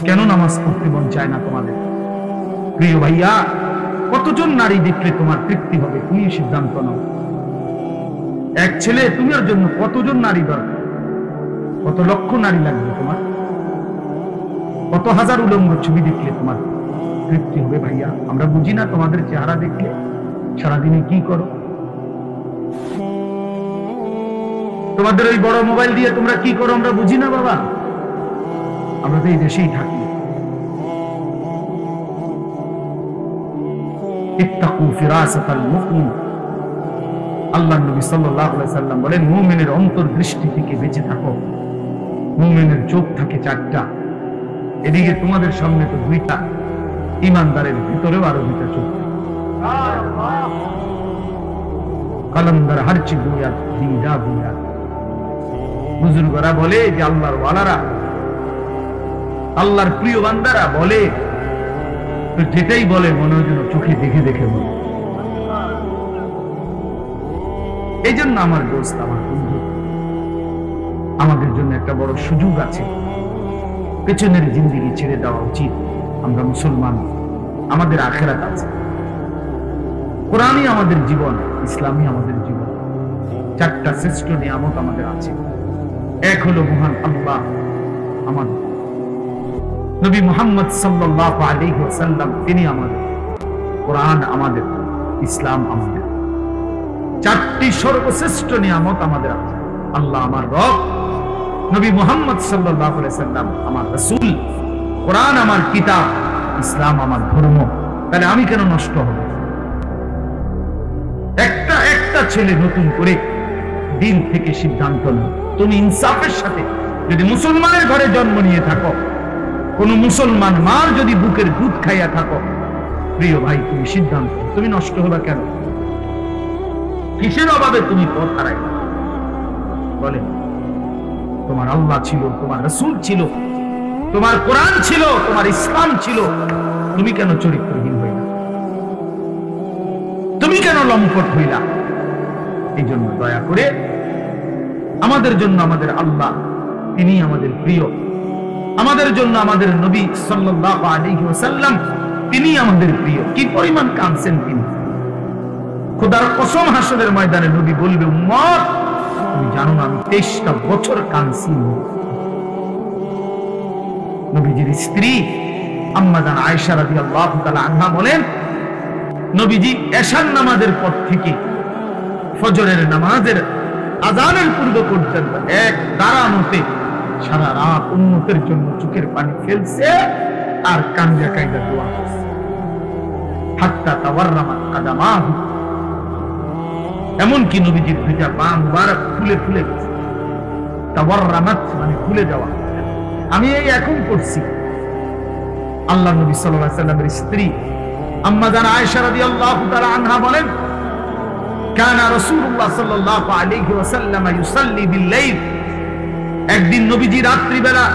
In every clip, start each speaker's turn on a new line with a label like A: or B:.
A: কেন নামাজ পড়তে মন চায় না তোমাদের? প্রিয় ভাইয়া, কতজন নারী দেখলে তোমার তৃপ্তি হবে? তুমি সিদ্ধান্ত নাও। এক ছেলে, তোমার জন্য কতজন নারী দরকার? কত লক্ষ নারী লাগবে তোমার? কত হাজার উলঙ্গ ছবি দেখলে তোমার তৃপ্তি হবে? ভাইয়া, আমরা বুঝি না তোমাদের চেহারা দেখলে সারাদিনে কি করো? তোমাদের ওই বড় মোবাইল দিয়ে তোমরা কি করো আমরা বুঝি না বাবা। আমরা তো এই দেশেই থাকি। ইত্তাকু ফিরাসাতাল মুমিন, আল্লাহর নবী সাল্লাল্লাহু আলাইহি সাল্লাম বলেন, মুমিনের অন্তর্দৃষ্টি থেকে বেঁচে থাকো। মুমিনের চোখ থাকে চারটা, এদিকে তোমাদের সামনে তো দুইটা, ইমানদারের ভিতরেও আরো দুইটা চোখ। কালান্দার হারচি বুনিয়াদ দিদা বুনিয়াদ। বুজুর্গরা বলে যে আল্লাহর ওয়ালারা, আল্লাহর প্রিয় বান্দারা বলে, তো যেটাই বলে মনে হয় যেন চোখে দেখে দেখে বলে। এই জন্য আমার দোস্ত, আমার বন্ধু, আমাদের জন্য একটা বড় সুযোগ আছে। পেছনের জিন্দেগি ছেড়ে দেওয়া উচিত। আমরা মুসলমান, আমাদের আখিরাত আছে। কোরআনই আমাদের জীবন, ইসলামই আমাদের জীবন। চারটা শ্রেষ্ঠ নিয়ামত আমাদের আছে। এক হলো মহান আল্লাহ আমাদের, নবী মুহাম্মদ সাল্লাল্লাহু আলাইহি ওয়াসাল্লাম তিনি আমাদের, কোরআন আমাদের, ইসলাম আমাদের। চারটি সর্বশ্রেষ্ঠ নিয়ামত আমাদের আছে। আল্লাহ আমার রব, নবী মুহাম্মদ সাল্লাল্লাহু আলাইহি ওয়াসাল্লাম আমার রাসূল, কোরআন আমার কিতাব, ইসলাম আমার ধর্ম। তাহলে আমি কেন নষ্ট হব? একটা একটা ছেলে নতুন করে দিন থেকে সিদ্ধান্ত নাও। তুমি ইনসাফের সাথে, যদি মুসলমানের ঘরে জন্ম নিয়ে থাকো, কোন মুসলমান মার যদি বুকের দুধ খাইয়া থাকো, প্রিয় ভাই, তুমি সিদ্ধান্ত, তুমি নষ্ট হলো কেন? কিসের অভাবে তুমি পথ হারাইলে? বলে, তোমার আল্লাহ ছিল, তোমার রাসূল ছিল, তোমার কোরআন ছিল, তোমার ইসলাম ছিল, তুমি কেন চরিত্রহীন হইলা? তুমি কেন লম্পট হইলা? এই জন্য দয়া করে আমাদের জন্য আমাদের আল্লাহ, তিনি আমাদের প্রিয়। আমাদের জন্য আমাদের নবী সাল্লাল্লাহু আলাইহি ওয়াসাল্লাম তিনি আমাদের প্রিয়। কি পরিমাণ কাঁদছেন তিনি! খোদার কসম, হাসরের ময়দানে নবী বলবে, উম্মত তুমি জানো না আমি 23টা বছর কাঁদছি। নবীজির স্ত্রী আম্মা জান আয়েশা রাদিয়াল্লাহু তাআলা আনহা বলেন, নবীজি এশার নামাজের পর থেকে ফজরের নামাজের আযানের পূর্ব পর্যন্ত এক দাঁড়ানোতে সারা রাত উম্মতের জন্য চোখের পানি ফেলছে আর কান্দা কাইদা দোয়া করছে। হাত্তা তাওয়াররামাত কাদামাহু, এমনকি নবীজির দুইটা পা মুবারক ফুলে ফুলে গেছে। তাওয়াররামাত মানে ফুলে যাওয়া। আমি এই এখন পড়ছি। আল্লাহ নবী সাল্লাল্লাহু আলাইহি সাল্লামের স্ত্রী আম্মা জান আয়েশা রাদিয়াল্লাহু তাআলা আনহা বলেন, কানা রাসূলুল্লাহ সাল্লাল্লাহু আলাইহি ওয়াসাল্লাম ইউসাল্লি বিল-লাইল, একদিন নবীজি রাত্রি বেলা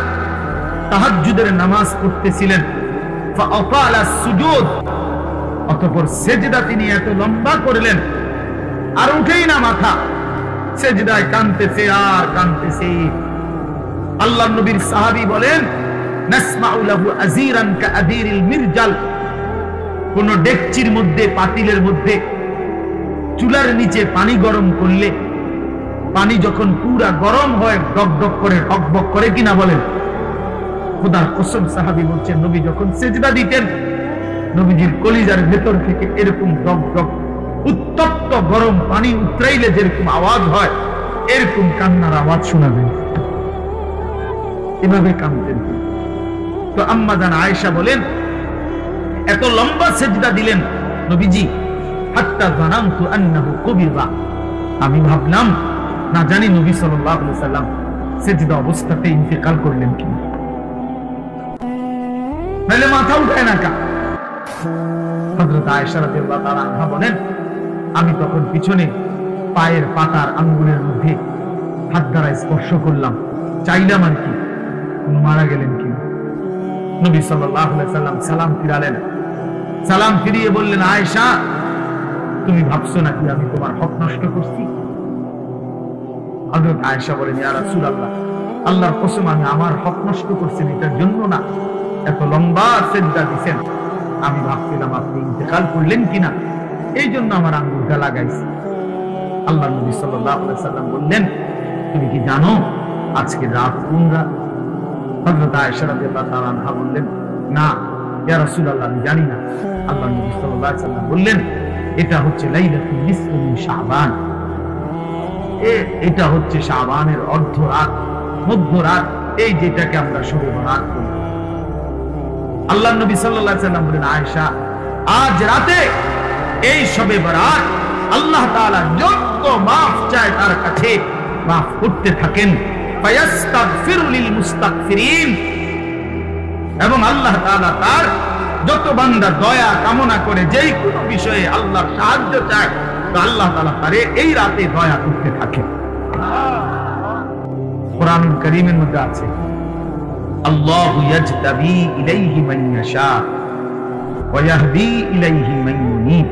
A: তাহাজ্জুদের নামাজ পড়তেছিলেন। ফাআতালা সুজুদ, অতঃপর সিজদা তিনি এত লম্বা করলেন আর উঠেই না মাথা, সিজদায় কাঁদতেছে আর কাঁদতেছে। আল্লাহর নবীর সাহাবী বলেন, নাসমাউ লাহু আযীরান কাআযীরিল মিরজাল, কোন ডেকচির মধ্যে, পাতিলের মধ্যে চুলার নিচে পানি গরম করলে পানি যখন পুরা গরম হয় ডকডক করে, টকবক করে কিনা বলেন? খোদার কসম, সাহাবী বলছেন, নবী যখন সিজদা দিতেন, নবীজির কলিজার ভেতর থেকে এরকম ডকডক উত্তপ্ত গরম পানি উতরাইলে যেরকম আওয়াজ হয়, এরকম কান্নার আওয়াজ শোনা যায়। এভাবে কাঁদতেন। তো আম্মা জান আয়েশা বলেন, এত লম্বা সিজদা দিলেন নবীজি, হাত্তা জানান্তু আন্নাহু কুবিরা, আমি ভাবলাম না জানি নবী সাল্লাল্লাহু আলাইহি সাল্লাম সিজদা অবস্থাতে ইন্তেকাল করলেন কিনা, নাহলে মাথা উঠায় না কা। হযরত আয়েশা রাদিয়াল্লাহু তাআলা আনহা বলেন, আমি তখন পিছনে পায়ের পাতার আঙ্গুলের মধ্যে হাত দ্বারা স্পর্শ করলাম, চাইলাম আর কি মারা গেলেন কি। নবী সাল্লাল্লাহু আলাইহি সাল্লাম সালাম ফিরালেন। সালাম ফিরিয়ে বললেন, আয়েশা তুমি ভাবছো নাকি আমি তোমার হক নষ্ট করছি? হযরত আয়েশা বলেন, ইয়া রাসূলুল্লাহ, আল্লাহর কসম আমি আমার হক নষ্ট করছি এটার জন্য না, এত লম্বা সেজদা দিছেন, আমি ভাবছিলাম আপনি ইন্তেকাল করলেন কিনা, এই জন্য আমার আঙ্গুলটা লাগাইছি। আল্লাহ নবী সাল্লাল্লাহু আলাইহি সাল্লাম বললেন, তুমি কি জানো আজকে রাত কোন রাত? হযরত আয়েশা রাদিয়াল্লাহু তাআলা আনহা বললেন, না ইয়া রাসূলুল্লাহ, আমি জানি না। আল্লাহ নবী সাল্লাল্লাহু আলাইহি সাল্লাম বললেন, এটা হচ্ছে লাইলাতুল নিসফি মিন শাবান, এটা হচ্ছে শাবানের অর্ধরাত, মধ্যরাত, এই যেটাকে আমরা শবে বরাত বলি। আল্লাহ নবী সাল্লাল্লাহু আলাইহি সাল্লাম বলেন, আয়েশা, আজ রাতে এই শবে বরাত আল্লাহ তাআলা যত মাফ চায় তার কাছে মাফ করতে থাকেন, ফায়াস্তাগফিরু লিল মুস্তাগফিরিন, এবং আল্লাহ তাআলা তার যত বান্দা দয়া কামনা করে, যেই কোনো বিষয়ে আল্লাহর সাহায্য চায়, তো আল্লাহ তাআলা তারে এই রাতে দয়া করতে থাকে। কোরআনুল কারীমের মধ্যে আছে, আল্লাহু ইয়াজতাবি ইলাইহি মান ইয়াশা ওয়া ইয়াহদি ইলাইহি মান ইউনিব।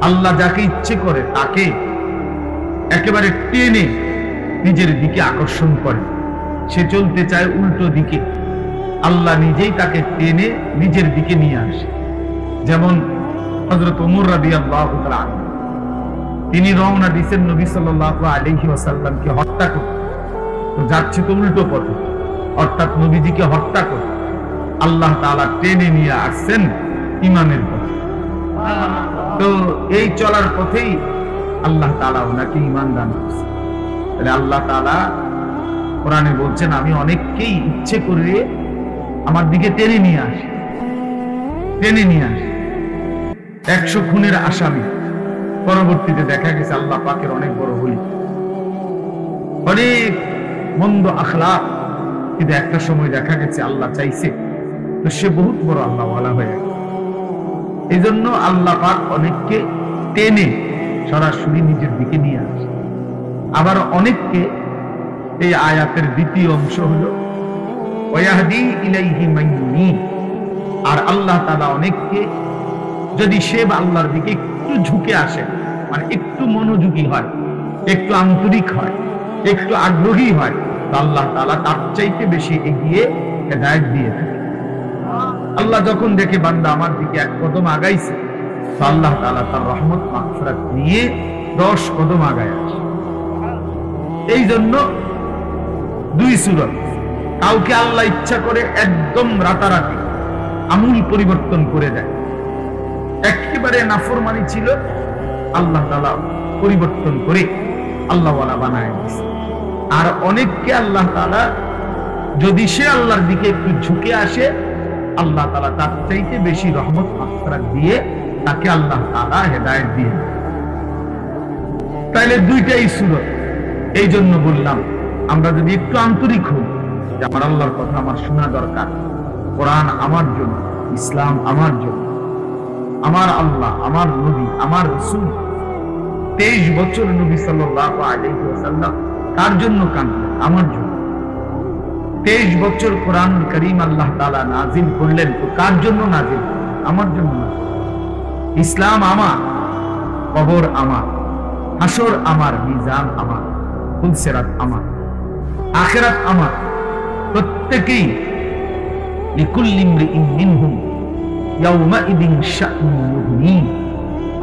A: আল্লাহ যাকে ইচ্ছে করে তাকে একেবারে টেনে নিজের দিকে আকর্ষণ করে। সে চলতে চায় উল্টো দিকে, আল্লাহ নিজেই তাকে টেনে নিজের দিকে নিয়ে আসে। যেমন হযরত ওমর রাদিয়াল্লাহু তাআলা আনহু, তিনি রওনা দিয়েছেন নবী সাল্লাল্লাহু আলাইহি ওয়াসাল্লামকে হত্যা করতে, তো যাচ্ছে তো উল্টো পথে, অর্থাৎ নবীজিকে হত্যা করে আল্লাহ তাআলা টেনে নিয়ে আসছেন ইমানের পথে। তো এই চলার পথেই আল্লাহ তাআলা ওনাকে ঈমান দান করেছেন। তাহলে আল্লাহ তাআলা কোরআনে বলছেন, আমি অনেককেই ইচ্ছে করে আমার দিকে টেনে নিয়ে আসি, টেনে নিয়ে আসি। 100 খুনের আসামি, পরবর্তীতে দেখা গেছে আল্লাহ পাকের অনেক বড় ওলি, অনেক মন্দ আখলাক, কিন্তু একটা সময় দেখা গেছে আল্লাহ চাইছে তো সে বহুত বড় আল্লাহ ওয়ালা হয়ে গেছে। এই জন্য আল্লাহ পাক অনেককে টেনে সরাসরি নিজের দিকে নিয়ে আসে। আবার অনেককে, এই আয়াতের দ্বিতীয় অংশ হলো ওয়াহদি ইলাইহি মান ইউনিব, আর আল্লাহ তাআলা অনেককে যদি সে আল্লাহর দিকে একটু ঝুঁকে আসে, মানে একটু মনোযোগী হয়, একটু আন্তরিক হয়, একটু আগ্রহী হয়, তো আল্লাহ তাআলা তার চাইতে বেশি এগিয়ে হেদায়েত দিয়ে থাকে। আল্লাহ যখন দেখে বান্দা আমার দিকে এক কদম আগাইছে, তো আল্লাহ তাআলা তার রহমত মাগফিরাত নিয়ে 10 কদম আগায় আসে। এই জন্য 2 সূরত, কাউকে আল্লাহ ইচ্ছা করে একদম রাতারাতি আমূল পরিবর্তন করে দেয়। একেবারে নাফরমানি ছিল, আল্লাহ তাআলা পরিবর্তন করে আল্লাহ ওয়ালা বানায় দিয়েছে। আর অনেককে আল্লাহ তাআলা যদি সে আল্লাহর দিকে একটু ঝুঁকে আসে, আল্লাহ তাআলা তার চাইতে বেশি রহমত মাগফিরাত দিয়ে তাকে আল্লাহ তাআলা হেদায়েত দিয়ে। তাইলে 2টাই সূরত। এই জন্য বললাম, আমরা যদি একটু আন্তরিক হই যে আমার আল্লাহর কথা আমার শোনা দরকার, কোরআন আমার জন্য, ইসলাম আমার জন্য, আমার আল্লাহ, আমার নবী, আমার রাসূল 23 বছর নবী সাল্লাল্লাহু আলাইহি ওয়াসাল্লাম কার জন্য কাঁদলেন? আমার জন্য। 23 বছর কোরআনুল কারীম আল্লাহ তাআলা নাযিল করলেন, তো কার জন্য নাযিল? আমার জন্য। ইসলাম আমার, কবর আমার, হাসর আমার, মিজান আমার, ফুলসিরাত আমার, আখিরাত আমার। প্রত্যেকেই লিকুল্লি ইমরিইন মিনহুম ইয়াউমাইদিন শা'নুন ইউগনি।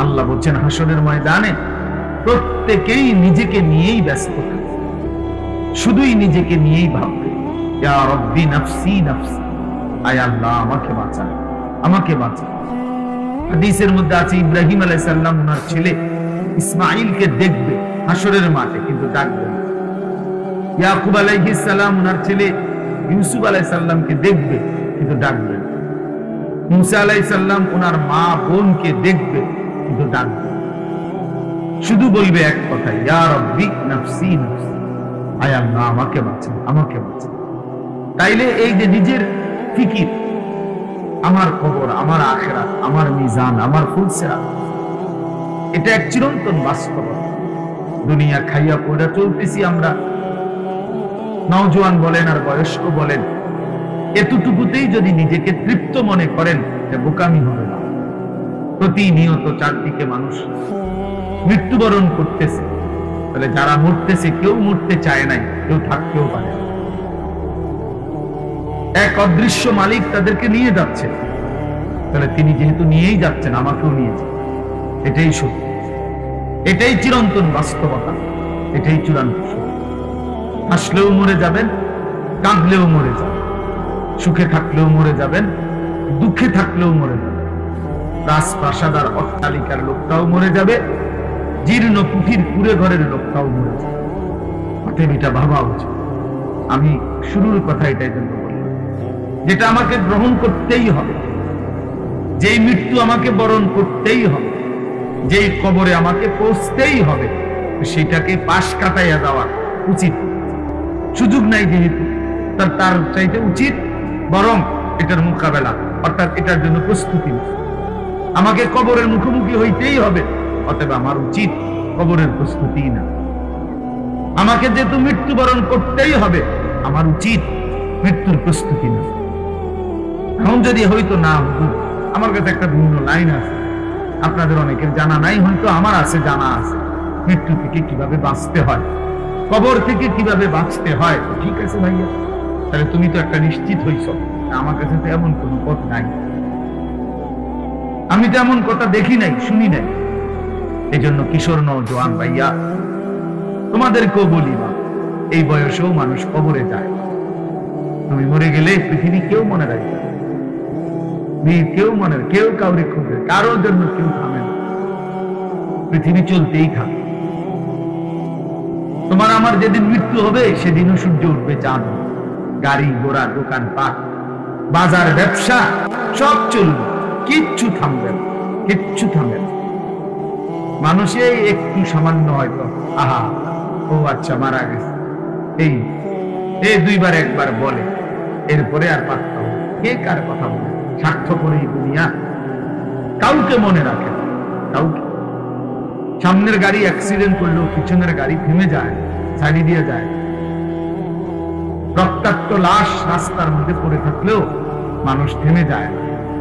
A: আল্লাহ বলেন হাসরের ময়দানে প্রত্যেকেই নিজেকে নিয়েই ব্যস্ত থাকে, শুধুই নিজেকে নিয়েই ভাববে, ইয়া রাব্বি নাফসি নাফসি, আয় আল্লাহ আমাকে বাঁচান, আমাকে বাঁচান। হাদিসের মধ্যে আছে ইব্রাহিম আলাইহিস সালাম ওনার ছেলে ইসমাঈলকে দেখবে হাসরের মাঠে, কিন্তু ডাকবে না। ইয়াকুব আলাইহিস সালাম ওনার ছেলে ইউসুফ আলাইহিস সালামকে দেখবে, কিন্তু ডাকবে না। মুসা আলাইহিস সালাম ওনার মা বোনকে দেখবে, কিন্তু ডাকবে না। শুধু বলবে এক কথা, ইয়া রাব্বি নাফসি নাফসি, আয় আল্লাহ আমাকে বাঁচান, আমাকে বাঁচান। তাইলে এই যে নিজের ফিকির, আমার কবর, আমার আখিরাত, আমার মিজান, আমার ফুলসিরাত, এটা এক চিরন্তন বাস্তবতা। দুনিয়া খাইয়া পড়া চলতেছি আমরা, নওজোয়ান বলেন আর বয়স্ক বলেন, এতটুকুতেই যদি নিজেকে তৃপ্ত মনে করেন, যে বোকামি হবে না। প্রতিনিয়ত চারদিকে মানুষ মৃত্যুবরণ করতেছে, তাহলে যারা মরতেছে কেউ মরতে চায় নাই, কেউ থাকতেও পারে। এক অদৃশ্য মালিক তাদেরকে নিয়ে যাচ্ছে, তাহলে তিনি যেহেতু নিয়েই যাচ্ছেন, আমাকেও নিয়ে যান। এটাই সত্য, এটাই চিরন্তন বাস্তবতা, এটাই চূড়ান্ত সত্য। হাসলেও মরে যাবেন, কাঁদলেও মরে যাবেন, সুখে থাকলেও মরে যাবেন, দুঃখে থাকলেও মরে যাবেন। রাজপ্রাসাদ আর অট্টালিকার লোকটাও মরে যাবে, জীর্ণ কুঠির কুড়ে ঘরের লোকটাও মরে যাবে। অতএব এটা ভাবা উচিত। আমি শুরুর কথা এটাই জন্য বললাম, যেটা আমাকে গ্রহণ করতেই হবে, যেই মৃত্যু আমাকে বরণ করতেই হবে, যেই কবরে আমাকে পৌঁছতেই হবে, সেটাকে পাশ কাটাইয়া দেওয়া উচিত। সুযোগ নাই যেহেতু, তার চাইতে উচিত বরং এটার মোকাবেলা, অর্থাৎ এটার জন্য প্রস্তুতি। আমাকে কবরের মুখোমুখি হইতেই হবে, অতএব আমার উচিত কবরের প্রস্তুতি না। আমাকে যেহেতু মৃত্যুবরণ করতেই হবে, আমার উচিত মৃত্যুর প্রস্তুতি না। এখন যদি হয়তো না হতো, আমার কাছে একটা ভিন্ন লাইন আছে, আপনাদের অনেকের জানা নাই, হয়তো আমার আছে, জানা আছে। মৃত্যু থেকে কিভাবে বাঁচতে হয়, কবর থেকে কিভাবে বাঁচতে হয়। ঠিক আছে ভাইয়া, তাহলে তুমি তো একটা নিশ্চিত হইছ। আমার কাছে তো এমন কোন পথ নাই, আমি তো এমন কথা দেখি নাই, শুনি নাই। এই জন্য কিশোর নওজোয়ান ভাইয়া, তোমাদেরকেও বলি না, এই বয়সেও মানুষ কবরে যায়। তুমি মরে গেলে পৃথিবী কেউ মনে রাখবে, কেউ মনে, কেউ কাউরে খুঁজে, কারোর জন্য কেউ থামে না। পৃথিবী চলতেই থাকে। তোমার আমার যেদিন মৃত্যু হবে, সেদিনও সূর্য উঠবে, চাঁদ, গাড়ি ঘোড়া, দোকান পাট, বাজার, ব্যবসা সব চলবে, কিচ্ছু থামবে না, কিচ্ছু থামবে না। মানুষে একটু সামান্য হয়তো আহা ও আচ্ছা মারা গেছে, এই দুইবার একবার বলে, এরপরে আর পাত্তা হবে। কে কার কথা বলে? স্বার্থপর এই দুনিয়া, কাউকে মনে রাখে, কাউকে। সামনের গাড়ি অ্যাক্সিডেন্ট করলেও পিছনের গাড়ি থেমে যায়, ছাড়ি দিয়ে যায়। রক্তাক্ত লাশ রাস্তার মধ্যে পড়ে থাকলেও মানুষ থেমে যায়,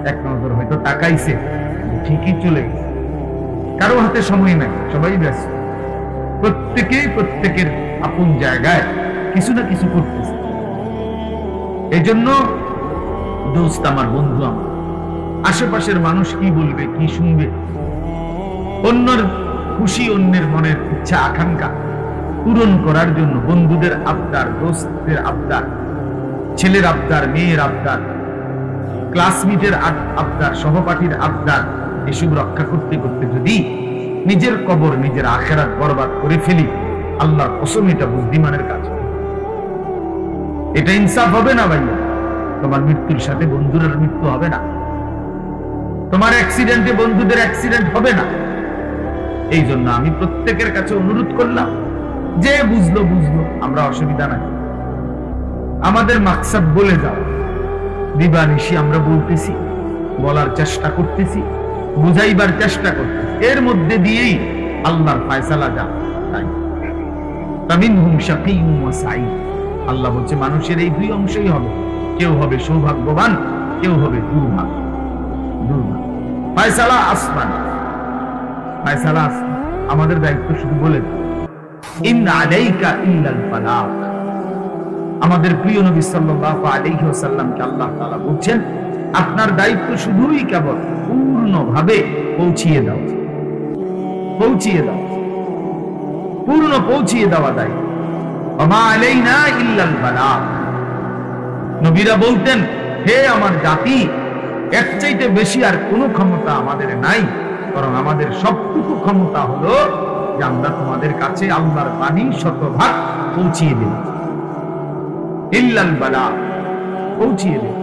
A: এক নজর হয়তো তাকাইছে, ঠিকই চলে গেছে। কারো হাতে সময় নাই, সবাই ব্যস্ত, প্রত্যেকেই প্রত্যেকের আপন জায়গায় কিছু না কিছু করতেছে। এই জন্য দোস্ত আমার, বন্ধু আমার, আশেপাশের মানুষ কি বলবে, কি শুনবে, অন্যের খুশি, অন্যের মনের ইচ্ছা আকাঙ্ক্ষা পূরণ করার জন্য বন্ধুদের আবদার, দোস্তের আবদার, ছেলের আবদার, মেয়ের আবদার, ক্লাসমেটের আবদার, সহপাঠীর আবদার, এসব রক্ষা করতে করতে যদি নিজের কবর, নিজের আখেরাত বরবাদ করে ফেলি, আল্লাহর কসম এটা বুদ্ধিমানের কাজ। এটা ইনসাফ হবে না ভাইয়া। তোমার মৃত্যুর সাথে বন্ধুদের মৃত্যু হবে না, তোমার অ্যাক্সিডেন্টে বন্ধুদের অ্যাক্সিডেন্ট হবে না। এই জন্য আমি প্রত্যেকের কাছে অনুরোধ করলাম, যে বুঝলো বুঝলো, আমরা অসুবিধা নাই। আমাদের মাকসাদ বলে যাও, দিবানিশি আমরা বলতেছি, বলার চেষ্টা করতেছি, বুঝাইবার চেষ্টা করতেছি, এর মধ্যে দিয়েই আল্লাহর ফায়সালা যা তাই। তামিনহুম শাকিয়্যুন ওয়া সাঈদ। আল্লাহ বলছে মানুষের এই দুই অংশই হবে, কেউ হবে সৌভাগ্যবান, কেউ হবে দুর্ভাগ্য। ফায়সালা আসমান, ফায়সালা আসমান। আমাদের দায়িত্ব শুধু বলে ইন আলাইকা ইল্লাল বালাগ। আমাদের প্রিয় নবী সাল্লাল্লাহু আলাইহি ওয়াসাল্লামকে আল্লাহ তাআলা বলছেন, আপনার দায়িত্ব শুধুই কেবল পূর্ণভাবে পৌঁছিয়ে দাও, পৌঁছিয়ে দাও, পূর্ণ পৌঁছিয়ে দেওয়া দায়িত্ব। ওমা আলাইনা ইল্লাল বালাগ। নবীরা বলতেন, হে আমার জাতি, এর চাইতে বেশি আর কোনো ক্ষমতা আমাদের নাই, বরং আমাদের সবটুকু ক্ষমতা হলো যে আমরা তোমাদের কাছে আল্লাহর বাণী শতভাগ পৌঁছিয়ে দেব। ইল্লাল বালাগ, পৌঁছিয়ে দেব।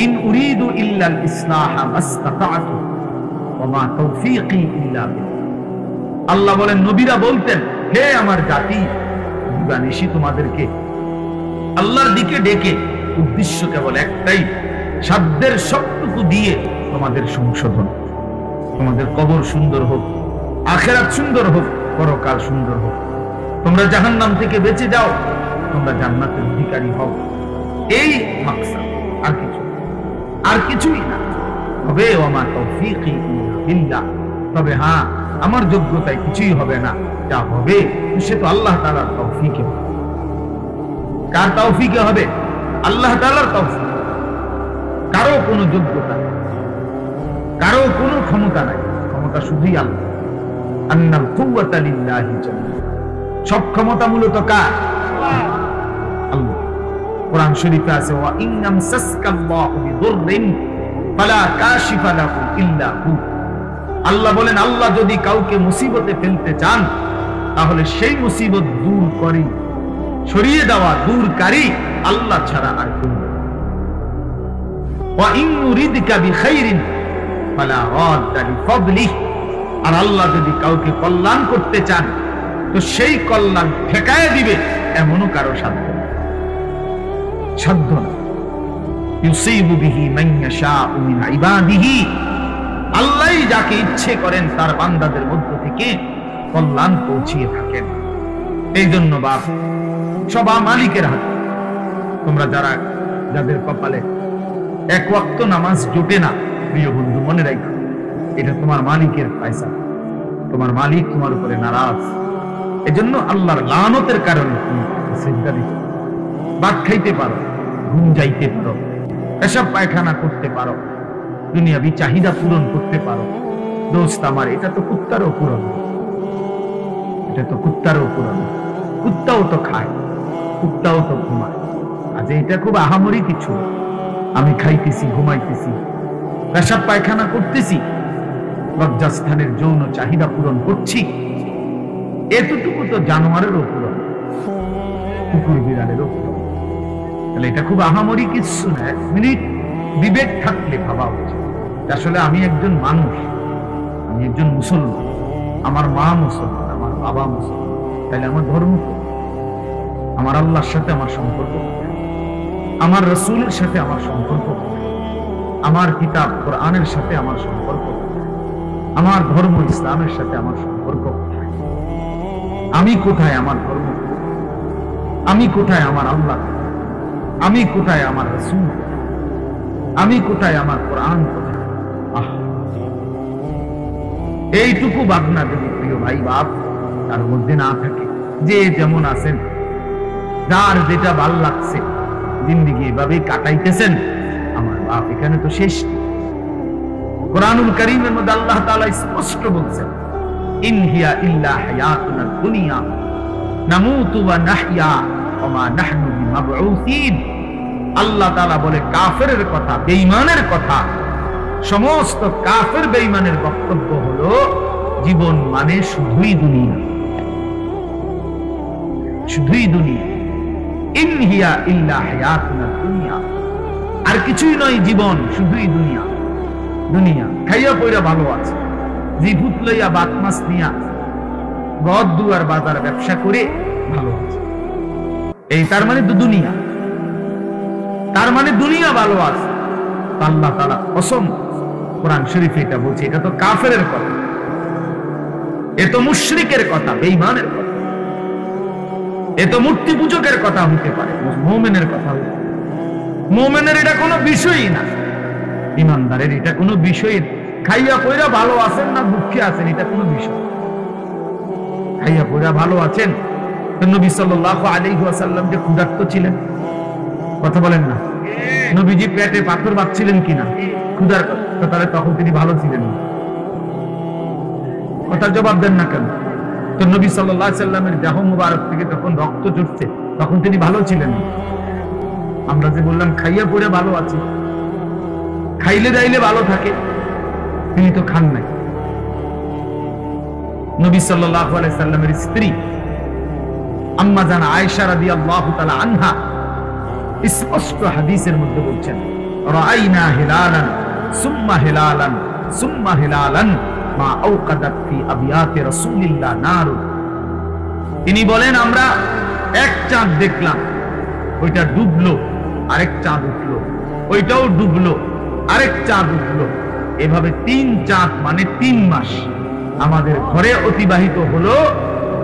A: ইন উরিদু ইল্লাল ইসলাহা মাসতাতা'তু ওয়া মা তাওফীকি ইল্লা বিল্লাহ। আল্লাহ বলেন, নবীরা বলতেন, হে আমার জাতি, দিবানিশি তোমাদেরকে আল্লাহর দিকে ডেকে উদ্দেশ্য কেবল একটাই, সাধ্যের সবটুকু দিয়ে তোমাদের সংশোধন, তোমাদের কবর সুন্দর হোক, আখিরাত সুন্দর হোক, পরকাল সুন্দর হোক, তোমরা জাহান্নাম থেকে বেঁচে যাও, তোমরা জান্নাতের অধিকারী হও। এই মাকসাদ, আর কিছুই না। তবে ওয়া মা তাওফীকি ইল্লা বিল্লাহ, তবে হ্যাঁ, আমার যোগ্যতায় কিছুই হবে না, যা হবে সে তো আল্লাহ তাআলার তৌফিকে। কার তৌফিকে হবে? আল্লাহ তাআলার তৌফিক। কারো কোনো যোগ্যতা, কারো কোনো ক্ষমতা নাই, ক্ষমতা শুধুই আল্লাহ। আন্নাল কুওয়াতা লিল্লাহি জামিআ, সব ক্ষমতা মূলত কার? আল্লাহ। কোরআন শরীফে আছে ওয়া ইন্নাম সাসকাল্লাহু বিদুররিন ফালা কাশিফা লাহু ইল্লা হু। আল্লাহ বলেন, আল্লাহ যদি কাউকে মুসিবতে ফেলতে চান তাহলে সেই মুসিবত দূর করি, সরিয়ে দেওয়া, দূরকারী আল্লাহ ছাড়া আর কেউ নেই। ওয়া ইন ইউরিদকা বিখাইরিন ফালা রাদ্দা লিফাদলিহি, আর আল্লাহ যদি কাউকে কল্যাণ করতে চান তো সেই কল্যাণ ঠেকায় দিবে এমনও কারো সাধ্য না। ইউসিবু বিহি মান ইয়াশাউ মিন ইবাদিহি, আল্লাহই যাকে ইচ্ছে করেন তার বান্দাদের মধ্য থেকে কল্যাণ পৌঁছিয়ে থাকেন। এই জন্য বাপ সবা মালিকের হাতে। তোমরা যাদের কপালে এক ওয়াক্ত নামাজ জোটে না, প্রিয় বন্ধু মনে রাখো, এটা তোমার মালিকের ফয়সালা। তোমার মালিক তোমার উপরে নারাজ। এজন্য আল্লাহর লানতের কারণে তুমি সিজদা দিতে, ভাত খাইতে পারো, ঘুম যাইতে পারো, পেশাব পায়খানা করতে পারো, দুনিয়াবি চাহিদা পূরণ করতে পারো। দোস্ত আমার, এটা তো কুত্তারও পূরণ, এটা তো কুত্তারও পূরণ। কুত্তাও তো খায়, কুত্তাও তো ঘুমায়। আজ এটা খুব আহামরি কিছু। আমি খাইতেছি, ঘুমাইতেছি, পেশাব পায়খানা করতেছি, লজ্জাস্থানের যৌন চাহিদা পূরণ করছি, এতটুকু তো জানোয়ারেরও পূরণ, কুকুর বিড়ালেরও পূরণ। তাহলে এটা খুব আহামরি কিছু না। এক মিনিট বিবেক থাকলে ভাবা উচিত, আসলে আমি একজন মানুষ, আমি একজন মুসলমান, আমার মা মুসলমান, আমার বাবা মুসলমান, তাহলে আমার ধর্ম, আমার আল্লাহর সাথে আমার সম্পর্ক, আমার রাসূলের সাথে আমার সম্পর্ক, আমার কিতাব কোরআনের সাথে আমার সম্পর্ক, আমার ধর্ম ইসলামের সাথে আমার সম্পর্ক। আমি কোথায় আমার ধর্ম, আমি কোথায় আমার আল্লাহ, আমি কোথায় আমার রাসূল, আমি কোথায় আমার কোরআন কোথায়? এইটুকু ভাবনা যদি প্রিয় ভাই বাপ তার মধ্যে না থাকে, যে যেমন আছেন, যার যেটা ভাল লাগছে জিন্দেগি এভাবে কাটাইতেছেন, আমার বাপ এখানে তো শেষ। কোরআনুল কারীমের মধ্যে আল্লাহ তাআলা স্পষ্ট বলছেন, ইন হিয়া ইল্লা হায়াতুনা দুনিয়া নামুতু ওয়া নাহইয়া ওয়া মা নাহনু বিমাবউসিন। আল্লাহ তাআলা বলে কাফেরের কথা, বেঈমানের কথা, সমস্ত কাফের বেঈমানের বক্তব্য হলো জীবন মানে শুধুই দুনিয়া, শুধুই দুনিয়া। ইন হিয়া ইল্লা হায়াতুনা দুনিয়া, আর কিছুই নয় জীবন, শুধুই দুনিয়া। দুনিয়া খাইয়া পয়রা ভালো আছে, জিভুত লইয়া বাত মাছ নিয়া গদ দুয়ার বাজার ব্যবসা করে ভালো আছে, এই তার মানে তো দুনিয়া, তার মানে দুনিয়া ভালো আছে। আল্লাহ তাআলা কসম কোরআন শরীফে এটা বলছে, এটা তো কাফেরের কথা, এ তো মুশরিকের কথা, বেঈমানের কথা, এ তো মূর্তি পূজকের কথা হতে পারে, মুমিনের কথা হতে পারে। মুমিনের এটা কোনো বিষয়ই না, ইমানদারের এটা কোনো বিষয়। খাইয়া পয়রা ভালো আছেন না দুঃখে আছেন, এটা কোনো বিষয়। খাইয়া পয়রা ভালো আছেন, নবী সাল্লাল্লাহু আলাইহি ওয়াসাল্লাম যে ক্ষুধার্ত ছিলেন, কথা বলেন না, নবীজি পেটে পাথর বাঁধছিলেন কিনা ক্ষুধার কথা, তাহলে তখন তিনি ভালো ছিলেন না? কথার জবাব দেন না কেন? তো নবী সাল্লাল্লাহু আলাইহি ওয়াসাল্লামের দেহ মুবারক থেকে যখন রক্ত ঝরছে তখন তিনি ভালো ছিলেন না? আমরা যে বললাম খাইয়া পড়ে ভালো আছি, খাইলে দাইলে ভালো থাকে, তিনি তো খান নাই। নবী সাল্লাল্লাহু আলাইহি ওয়াসাল্লামের স্ত্রী আম্মা জান আয়েশা রাদিয়াল্লাহু তাআলা আনহা স্পষ্ট হাদিসের মধ্যে বলছেন, রাআইনা হিলালান সুম্মা হিলালান সুম্মা হিলালান মা আওকাদাত ফি আবিয়াতি রাসূলিল্লাহ নার। তিনি বলেন, আমরা এক চাঁদ দেখলাম, ওইটা ডুবলো, আরেক চাঁদ উঠলো, ওইটাও ডুবলো, আরেক চাঁদ উঠলো, এভাবে 3 চাঁদ মানে 3 মাস আমাদের ঘরে অতিবাহিত হলো।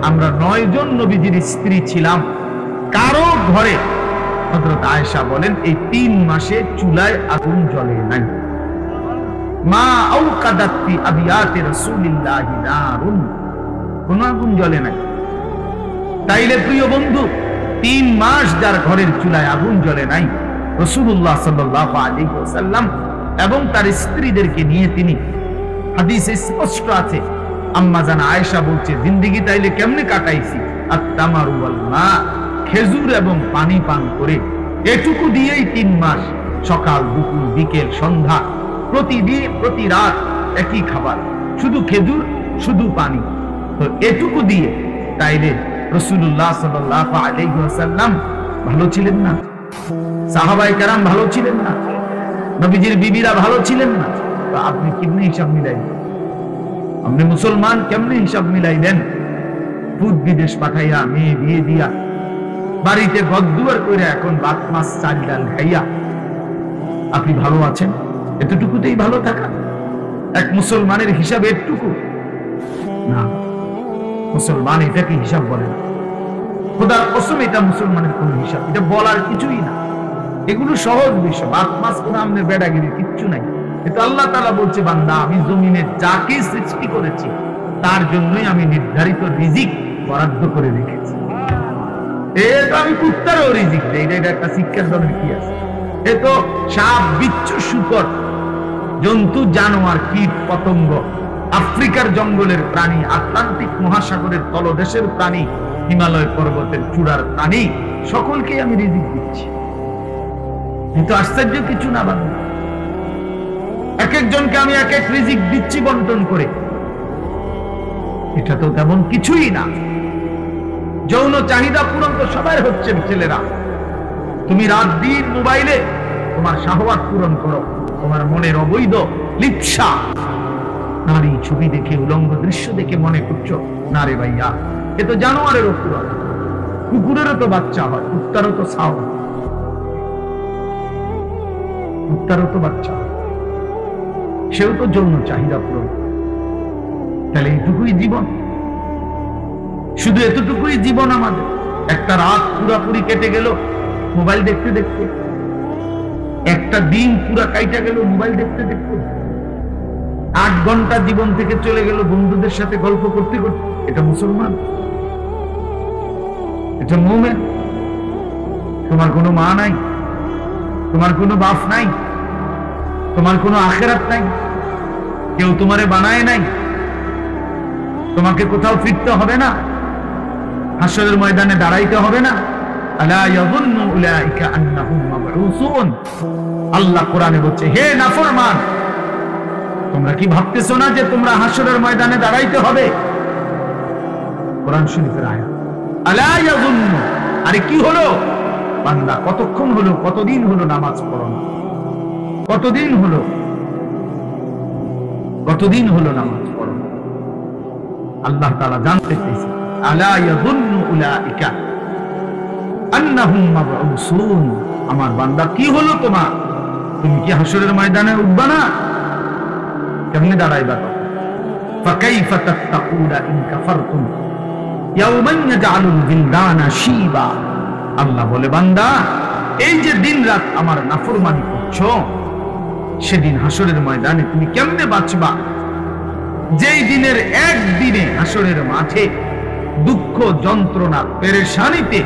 A: আমরা 9 জন নবীজির স্ত্রী ছিলাম, কারো ঘরে, হযরত আয়েশা বলেন, এই 3 মাসে চুলায় আগুন জ্বলে নাই। মা আওকাদাত ফি আবিয়াতি রাসূলিল্লাহি নারুন, কোন আগুন জ্বলে নাই। তাইলে প্রিয় বন্ধু, 3 মাস যার ঘরের চুলায় আগুন জ্বলে নাই, রাসূলুল্লাহ সাল্লাল্লাহু আলাইহি ওয়াসাল্লাম এবং তার স্ত্রীদেরকে নিয়ে তিনি, হাদিসে স্পষ্ট আছে, আম্মা জান আয়েশা বলছে, জিন্দেগি তাইলে কেমনে কাটাইছি, আত-তামারু ওয়াল মা, খেজুর এবং পানি পান করে, এটুকু দিয়েই 3 মাস, সকাল দুপুর বিকেল সন্ধ্যা, প্রতিদিন প্রতি রাত একই খাবার, শুধু খেজুর শুধু পানি। তো এটুকু দিয়ে তাইলে রাসূলুল্লাহ সাল্লাল্লাহু আলাইহি ওয়াসাল্লাম ভালো ছিলেন না? সাহাবায়ে কেরাম ভালো ছিলেন না? নবীজির বিবিরা ভালো ছিলেন না? তো আপনি কেমনে হিসাব মিলাইলেন? আপনি মুসলমান কেমনে হিসাব মিলাইলেন? পুত বিদেশ পাঠাইয়া, মেয়ে বিয়ে দিয়া, বাড়িতে গদ্দুয়ার করে এখন ভাত মাছ চাল ডাল খাইয়া আপনি ভালো আছেন? এতটুকুতেই ভালো থাকা এক মুসলমানের হিসাব? এটুকু না, মুসলমান এটাকে হিসাব বলে না। খোদার কসম, এটা মুসলমানের কোন হিসাব? এটা বলার কিছুই না। এগুলো সহজ বিষয়, ভাত মাছ কোনো আমাদের বেড়াগিরি কিচ্ছু নাই। এটা আল্লাহ তাআলা বলছে, বান্দা আমি জমিনে যাকে সৃষ্টি করেছি তার জন্যই আমি নির্ধারিত রিজিক বরাদ্দ করে রেখেছি। এটা আমি কুত্তারও রিজিক দেই, এটা একটা শিক্ষার ধরনের কি আছে? এ তো সাপ বিচ্ছু শুকর জন্তু জানোয়ার কীট পতঙ্গ, আফ্রিকার জঙ্গলের প্রাণী, আটলান্টিক মহাসাগরের তলদেশের প্রাণী, হিমালয় পর্বতের চূড়ার প্রাণী, সকলকে আমি রিজিক দিচ্ছি। কিন্তু আশ্চর্য কিছু না বাবা, এক একজনকে আমি এক এক রিজিক দিচ্ছি বন্টন করে। এটা তো তেমন কিছুই না। যৌন চাহিদা পূরণ তো সবাই হচ্ছে ছেলেরা। তুমি রাত দিন মোবাইলে তোমার শাহওয়াত পূরণ করো, তোমার মনের অবৈধ লিপ্সা, নারী ছবি দেখে উলঙ্গ দৃশ্য দেখে মনে করছো না রে ভাইয়া, এ তো জানোয়ারেরও পূরণ। কুকুরেরও তো বাচ্চা হয়, কুত্তারও তো ছাও, কুত্তারও তো বাচ্চা হয়, সেও তো যৌন চাহিদা পূরণ। তাহলে এইটুকুই জীবন? শুধু এতটুকুই জীবন আমাদের? একটা রাত পুরাপুরি কেটে গেল মোবাইল দেখতে দেখতে, একটা দিন পুরা কাইটা গেল মোবাইল দেখতে দেখতে, 8 ঘন্টা জীবন থেকে চলে গেল বন্ধুদের সাথে গল্প করতে করতে। এটা মুসলমান? এটা মুমিন? তোমার কোনো মা নাই, তোমার কোনো বাপ নাই, তোমার কোনো আখিরাত নাই, কেউ তোমারে বানায় নাই, তোমাকে কোথাও ফিরতে হবে না, হাসরের ময়দানে দাঁড়াইতে হবে না। আলা ইয়াযুন্নু উলাইকা আন্নাহুম মাবউসুন। আল্লাহ কোরআনে বলছে, হে নাফরমান, তোমরা কি ভাবতেছো না যে তোমরা হাসরের ময়দানে দাঁড়াইতে হবে? কোরআন শরীফের আয়াত। আলা ইয়াযুন্নু, আরে কি হলো বান্দা, কতক্ষণ হলো, কতদিন হলো নামাজ পড়ো না? কতদিন হলো, কতদিন হলো নামাজ পড়ো? আল্লাহ তাআলা জানতে চাইছে, আলা ইয়াযুন্নু উলাইকা আন্নাহুম মাবউসুন। আমার বান্দা কি হলো তোমার? তুমি কি হাসরের ময়দানে উঠবা না? কেমনে দাঁড়াইবা? ফাকাইফা তাত্তাকুনা ইন কাফারতুম ইয়াওমান ইয়াজআলুল বিলদানা শিবা। আল্লাহ বলে, বান্দা এই যে দিন রাত আমার নাফরমানি করছো, সেদিন হাসরের ময়দানে তুমি কেমনে বাঁচবা? যেই দিনের একদিনে হাসরের মাঠে দুঃখ যন্ত্রণা পেরেশানিতে,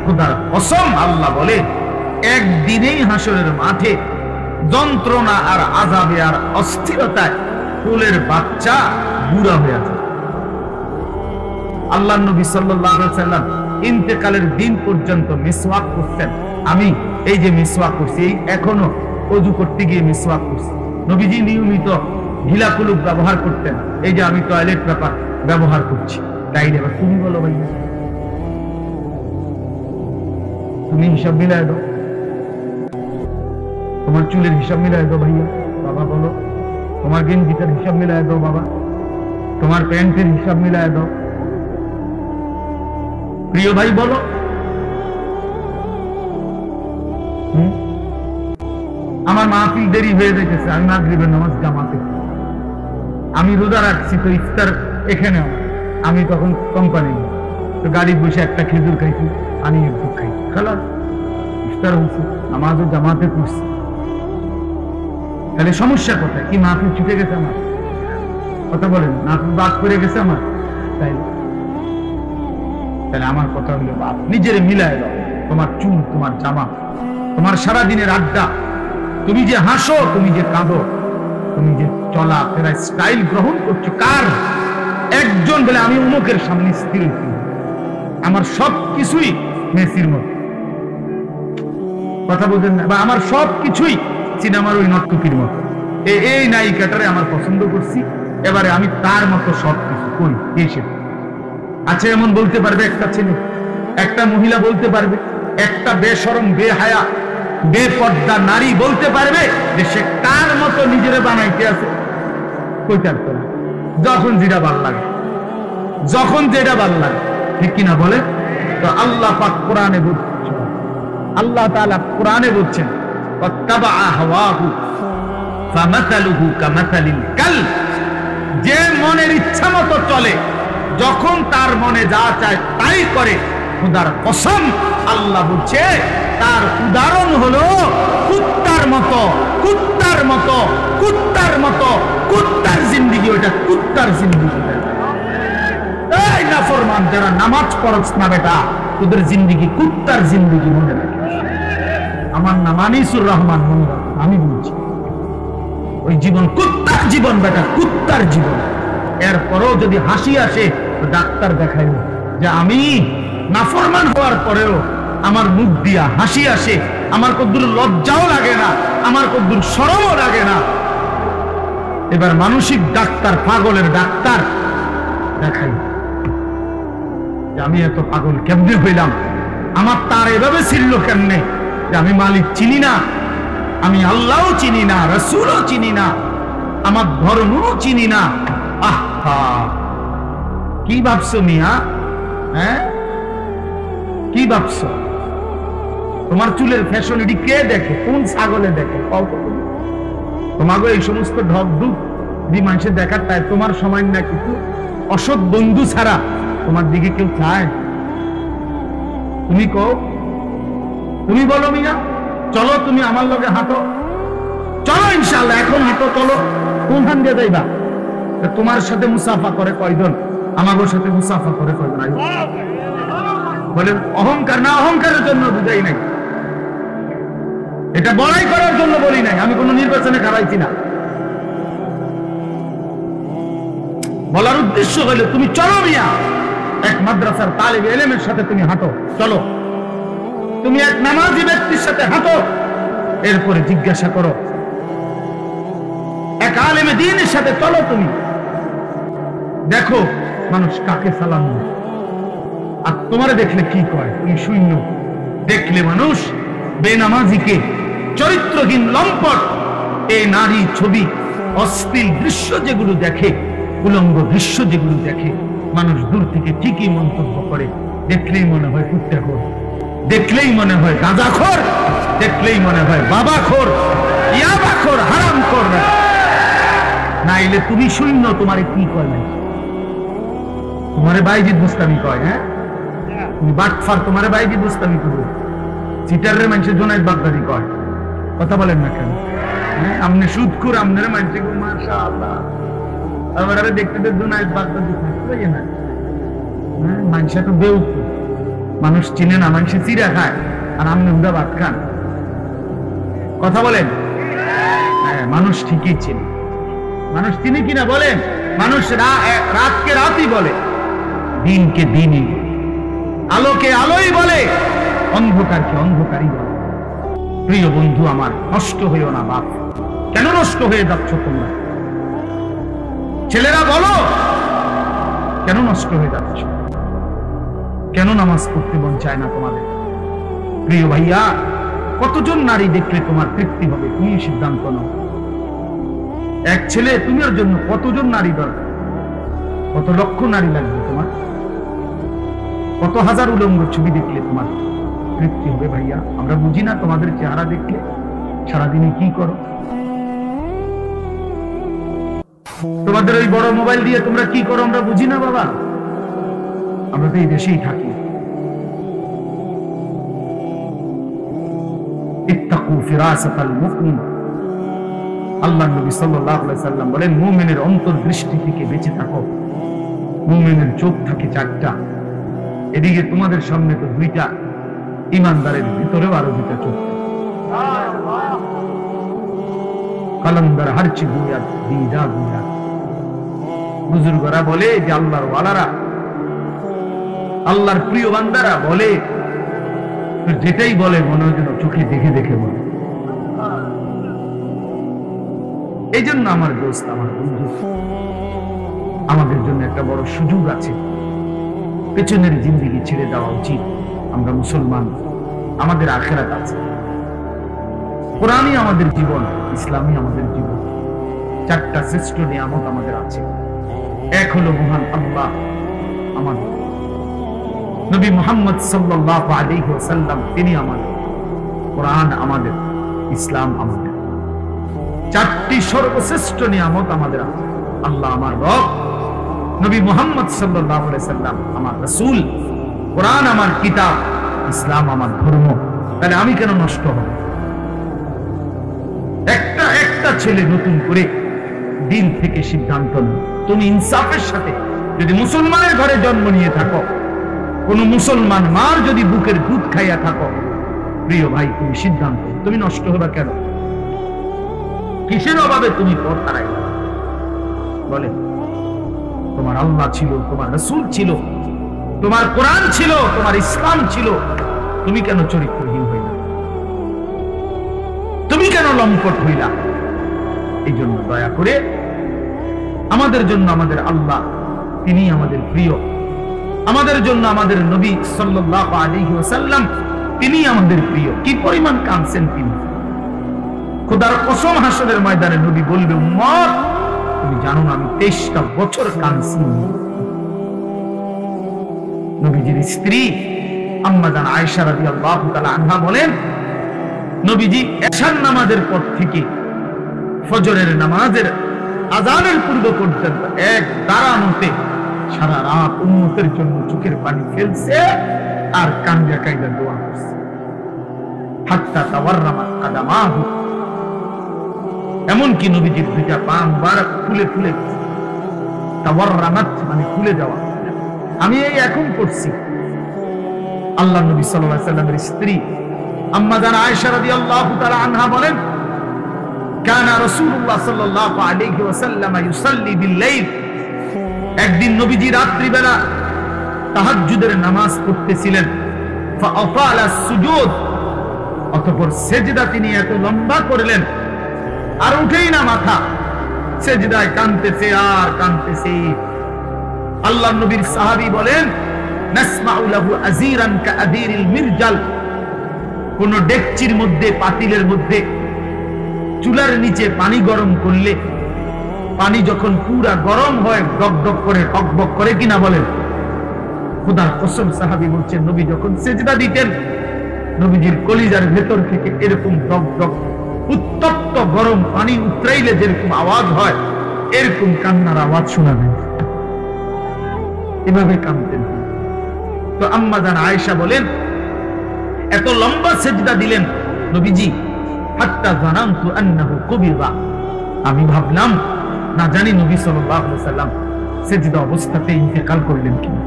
A: খোদার কসম আল্লাহ বলে, একদিনেই হাসরের মাঠে যন্ত্রণা আর আযাবে আর অস্থিরতায় কোলের বাচ্চা বুড়া হয়ে যায়। আল্লাহর নবী সাল্লাল্লাহু আলাইহি ওয়াসাল্লাম ইন্তেকালের দিন পর্যন্ত মিসওয়াক করতেন। আমি এই যে মিসওয়াক করছি, এখনো ওযু করতে গিয়ে মিসওয়াক করছি। নবীজি নিয়মিত ঢিলা কুলুপ ব্যবহার করতেন, এই যে আমি টয়লেট পেপার ব্যবহার করছি। তাই এবার তুমি বলো ভাইয়া, তুমি হিসাব মিলাই দাও, তোমার চুলের হিসাব মিলাই দাও ভাইয়া। বাবা বলো, তোমার গেঞ্জিটার হিসাব মিলাই দাও বাবা, তোমার প্যান্টের হিসাব মিলাই দাও। প্রিয় ভাই বলো, আমার মাহফিল দেরি হয়ে যাইতেছে, আমি মাগরিবের নামাজ জামাতে, আমি রোজা রাখছি, তো ইফতার এখানে, আমি তখন কোম্পানি তো গাড়ি বসে একটা খেজুর খাইছি, পানি একটু খাই, খালাস ইফতার হয়েছে, নামাজও জামাতে পড়ছি। তাহলে সমস্যা কোথায়? কি মাহফিল ছুটে গেছে আমার? কথা বলেন, মাহফিল বাদ করে গেছে আমার? তাহলে আমার কথা হলো, বাপ নিজের মিলায় দাও, তোমার চুল, তোমার জামা, তোমার সারা দিনের আড্ডা, তুমি যে হাসো, তুমি যে কাঁদো, তুমি যে চলা ফেরা স্টাইল গ্রহণ করছো কার? একজন বলে আমি উমুকের সামনে স্থির হইছি, আমার সব কিছুই মেসির মতো, কথা বলছেন না? বা আমার সব কিছুই সিনেমার ওই নর্তকীর মতো, এই নায়িকাটারে আমার পছন্দ করছি, এবারে আমি তার মতো সব কিছু করি। আচ্ছা, এমন বলতে পারবে একটা ছেলে, একটা মহিলা বলতে পারবে, একটা বেশরম বেহায়া বেপর্দা নারী বলতে পারবে যে সে কার মতো নিজেরে বানাইতে আছে? কইতে পারতো না। যখন যেটা ভাল লাগে, যখন যেটা ভাল লাগে, ঠিক কিনা বলে? তো আল্লাহ পাক কোরআনে বলছেন, আল্লাহ তাআলা কোরআনে বলছেন, ওয়াত্তাবা হাওয়াহু ফামাসালুহু কামাসালিল কালব, যে মনের ইচ্ছা মতো চলে, যখন তার মনে যা চায় তাই করে, খোদার কসম আল্লাহ বলছে তার উদাহরণ হলো কুত্তার মতো, কুত্তার মতো, কুত্তার মতো, কুত্তার জিন্দেগি, ওটা কুত্তার জিন্দেগি। এই নাফরমান যারা নামাজ পড়ছ না বেটা, তোদের জিন্দেগি কুত্তার জিন্দেগি, মনে রাখে। আমার নাম আনিসুর রহমান, মনে রাখ, আমি বলছি ওই জীবন কুত্তার জীবন বেটা, কুত্তার জীবন। এরপরও যদি হাসি আসে তো ডাক্তার দেখাইব যে আমি নাফরমান হওয়ার পরেও আমার মুখ দিয়া হাসি আসে, আমার কদ্দুর লজ্জাও লাগে না, আমার কদ্দুর শরমও লাগে না। এবার মানসিক ডাক্তার, পাগলের ডাক্তার দেখাই যে আমি এত পাগল কেমনে হইলাম, আমার তার এভাবে ছিল কেমনে যে আমি মালিক চিনি না, আমি আল্লাহও চিনি না, রাসূলও চিনি না, আমার ধর্মও চিনি না। আহা, কি ভাবছো মিয়া? হ্যাঁ, কি ভাবছো? তোমার চুলের ফ্যাশন এটি কে দেখে? কোন ছাগলে দেখে? তোমাকে এই সমস্ত ঢকঢুক দি মানুষের দেখার তাই তোমার সময় না কিছু অসৎ বন্ধু ছাড়া তোমার দিকে কেউ চায়? তুমি কও, তুমি বলো মিয়া, চলো তুমি আমার লগে হাঁটো, চলো ইনশাআল্লাহ এখন হাঁটো, চলো। কোনখান দিয়ে যাইবা? তোমার সাথে মুসাফা করে কয়জন? আমাদের সাথে মুসাফা করে কয়জন? বলে অহংকার না, অহংকারের জন্য বুঝাই নাই, এটা বড়াই করার জন্য বলি নাই, আমি কোন নির্বাচনে খারাইছি না। বলার উদ্দেশ্য হলো তুমি চলো মিয়া, এক মাদ্রাসার তালিবে ইলমের সাথে তুমি হাঁটো, চলো। তুমি এক নামাজি ব্যক্তির সাথে হাঁটো, এরপরে জিজ্ঞাসা করো এক আলেমে দ্বীনের সাথে চলো, তুমি দেখো মানুষ কাকে সালাম দেয়, আর তোমারে দেখলে কি কয়? তুমি শূন্য। দেখলে মানুষ বেনামাজিকে, চরিত্রহীন লম্পট, এই নারী ছবি, অশ্লীল দৃশ্য যেগুলো দেখে, উলঙ্গ দৃশ্য যেগুলো দেখে, মানুষ দূর থেকে ঠিকই মন্তব্য করে। দেখলেই মনে হয় কুত্তাখোর, দেখলেই মনে হয় গাঁজাখোর, দেখলেই মনে হয় বাবাখোর, ইয়াবাখোর, হারামখোর। নাইলে তুমি শূন্য, তোমারে কি কয় নাই? তোমারে বাইজিদ বুস্তামি কয়। হ্যাঁ, তুমি বাটফার, তোমারে বাইজিদ বুস্তামি করবে। চিটারের মানুষের জোনায়েদ বাগদাদি কয়, কথা বলেন না কেন? হ্যাঁ, আমনে সুদখোর, আমনের মানুষে মাশাআল্লাহ, আবার আরে দেখতে জোনায়েদ বাগদাদি থাকবে না। হ্যাঁ, মানুষে তো বেউকুফ, মানুষ চিনে না, মানুষে চিরা খায়, আর আমনে হুদা ভাত খান। কথা বলেন? হ্যাঁ, মানুষ ঠিকই চিনে, মানুষ চিনি কিনা বলেন? মানুষ রাতকে রাতই বলে, দিনকে দিনই, আলোকে আলোই বলে, অন্ধকারকে অন্ধকারই বলে। প্রিয় বন্ধু আমার, নষ্ট হইও না বাপ। কেন নষ্ট হয়ে যাচ্ছ তোমরা? ছেলেরা বলো, কেন নষ্ট হয়ে যাচ্ছ? কেন নামাজ পড়তে মন চায় না তোমাদের? প্রিয় ভাইয়া, কতজন নারী দেখলে তোমার তৃপ্তি হবে? তুমি সিদ্ধান্ত নাও। এক ছেলে, তুমি ওর জন্য কতজন নারী দরকার? কত লক্ষ নারী লাগবে তোমার? কত হাজার উলঙ্গ ছবি দেখলে তোমার তৃপ্তি হবে? ভাইয়া, আমরা বুঝি না তোমাদের চেহারা দেখলে সারাদিনে কি করো? তোমাদের ওই বড় মোবাইল দিয়ে তোমরা কি করো আমরা বুঝি না বাবা। আমরা তো এই দেশেই থাকি। ইত্তাকু ফিরাসাতাল মুমিন, আল্লাহর নবী সাল্লাল্লাহু আলাইহি সাল্লাম বলেন, মুমিনের অন্তর্দৃষ্টি থেকে বেঁচে থাকো। মুমিনের চোখ থাকে চারটা, এদিকে তোমাদের সামনে তো দুইটা, ইমানদারের ভিতরেও আরো দুইটা চোখ। কলন্দর হারচি বুনিয়াদ দিদা বুনিয়াদ। বুজুর্গরা বলে যে আল্লাহর ওয়ালারা, আল্লাহর প্রিয় বান্দারা বলে, যেটাই বলে মনে হয় যেন চোখে দেখে দেখে বলে। এই জন্য আমার দোস্ত, আমার বন্ধু, আমাদের জন্য একটা বড় সুযোগ আছে। পেছনের জিন্দেগি ছেড়ে দেওয়া উচিত। আমরা মুসলমান, আমাদের আখিরাত আছে। কোরআনই আমাদের জীবন, ইসলামই আমাদের জীবন। চারটা শ্রেষ্ঠ নিয়ামত আমাদের আছে। এক হলো মহান আল্লাহ আমাদের, নবী মুহাম্মদ সাল্লাল্লাহু আলাইহি ওয়াসাল্লাম তিনি আমাদের, কোরআন আমাদের, ইসলাম আমাদের। চারটি সর্বশ্রেষ্ঠ নিয়ামত আমাদের আছে। আল্লাহ আমার রব, নবী মুহাম্মদ সাল্লাল্লাহু আলাইহি ওয়াসাল্লাম আমার রাসূল, কোরআন আমার কিতাব, ইসলাম আমার ধর্ম। তাহলে আমি কেন নষ্ট হব? একটা ছেলে নতুন করে দিন থেকে সিদ্ধান্ত নেয়। তুমি ইনসাফের সাথে যদি মুসলমানের ঘরে জন্ম নিয়ে থাকো, কোন মুসলমান মার যদি বুকের দুধ খাইয়া থাকো, প্রিয় ভাই তুমি সিদ্ধান্ত, তুমি নষ্ট হবা কেন? কিসের অভাবে তুমি পথ হারাই? বলে তোমার আল্লাহ ছিল, তোমার রাসূল ছিল, তোমার কোরআন ছিল, তোমার ইসলাম ছিল, তুমি কেন চরিত্রহীন হইলা? তুমি কেন লম্পট হইলা? এই জন্য দয়া করে আমাদের জন্য আমাদের আল্লাহ তিনি আমাদের প্রিয়, আমাদের জন্য আমাদের নবী সাল্লাল্লাহু আলাইহি ওয়াসাল্লাম তিনি আমাদের প্রিয়। কি পরিমাণ কাঁদছেন তিনি! খোদার কসম, হাসরের ময়দানে নবী বলবে, উম্মত তুমি জানো না আমি 23টা বছর কাঁদছি। নবীজির স্ত্রী আম্মা জান আয়েশা রাদিয়াল্লাহু তাআলা আনহা বলেন, নবীজি এশার নামাজের পর থেকে ফজরের নামাজের আযানের পূর্ব পর্যন্ত এক দাঁড়ানোতে সারা রাত উম্মতের জন্য চোখের পানি ফেলছে আর কান্দা কাইদা দোয়া করছে। হাত্তা তাওয়াররামাত কাদামাহু, এমনকি নবীজির দুইটা পা মুবারক ফুলে ফুলে গেছে। তাওয়াররামাত মানে ফুলে যাওয়া। আমি এই এখন করছি। আল্লাহ নবী সাল্লাল্লাহু আলাইহি ওয়াসাল্লামের স্ত্রী আম্মা জান আয়েশা রাদিয়াল্লাহু তাআলা আনহা বলেন, কানা রাসূলুল্লাহ সাল্লাল্লাহু আলাইহি ওয়াসাল্লাম ইউসাল্লি বিল-লাইল, একদিন নবীজি রাত্রি বেলা তাহাজ্জুদের নামাজ পড়তেছিলেন। ফাআতালা সুজুদ, অতঃপর সিজদা তিনি এত লম্বা করলেন আর উঠেই না মাথা, সিজদায় কাঁদতেছে আর কাঁদতেছে। আল্লাহর নবীর সাহাবী বলেন, নাসমাউ লাহু আযীরান কাআযীরিল মিরজাল, কোন ডেকচির মধ্যে, পাতিলের মধ্যে চুলার নিচে পানি গরম করলে পানি যখন পুরা গরম হয় ডকডক করে টকবক করে কিনা বলেন? খোদার কসম, সাহাবী বলছেন নবী যখন সিজদা দিতেন নবীজির কলিজার ভেতর থেকে এরকম ডকডক উত্তপ্ত গরম পানি উতরাইলে যেরকম আওয়াজ হয় এরকম কান্নার আওয়াজ শোনা যায়। এভাবে কাঁদতেন। তো আম্মা জান আয়েশা বলেন, এত লম্বা সিজদা দিলেন নবীজি, হাত্তা জানান্তু আন্নাহু কুবিরা, আমি ভাবলাম না জানি নবী সাল্লাল্লাহু আলাইহি ওয়াসাল্লাম সিজদা অবস্থাতে ইন্তেকাল করলেন কিনা,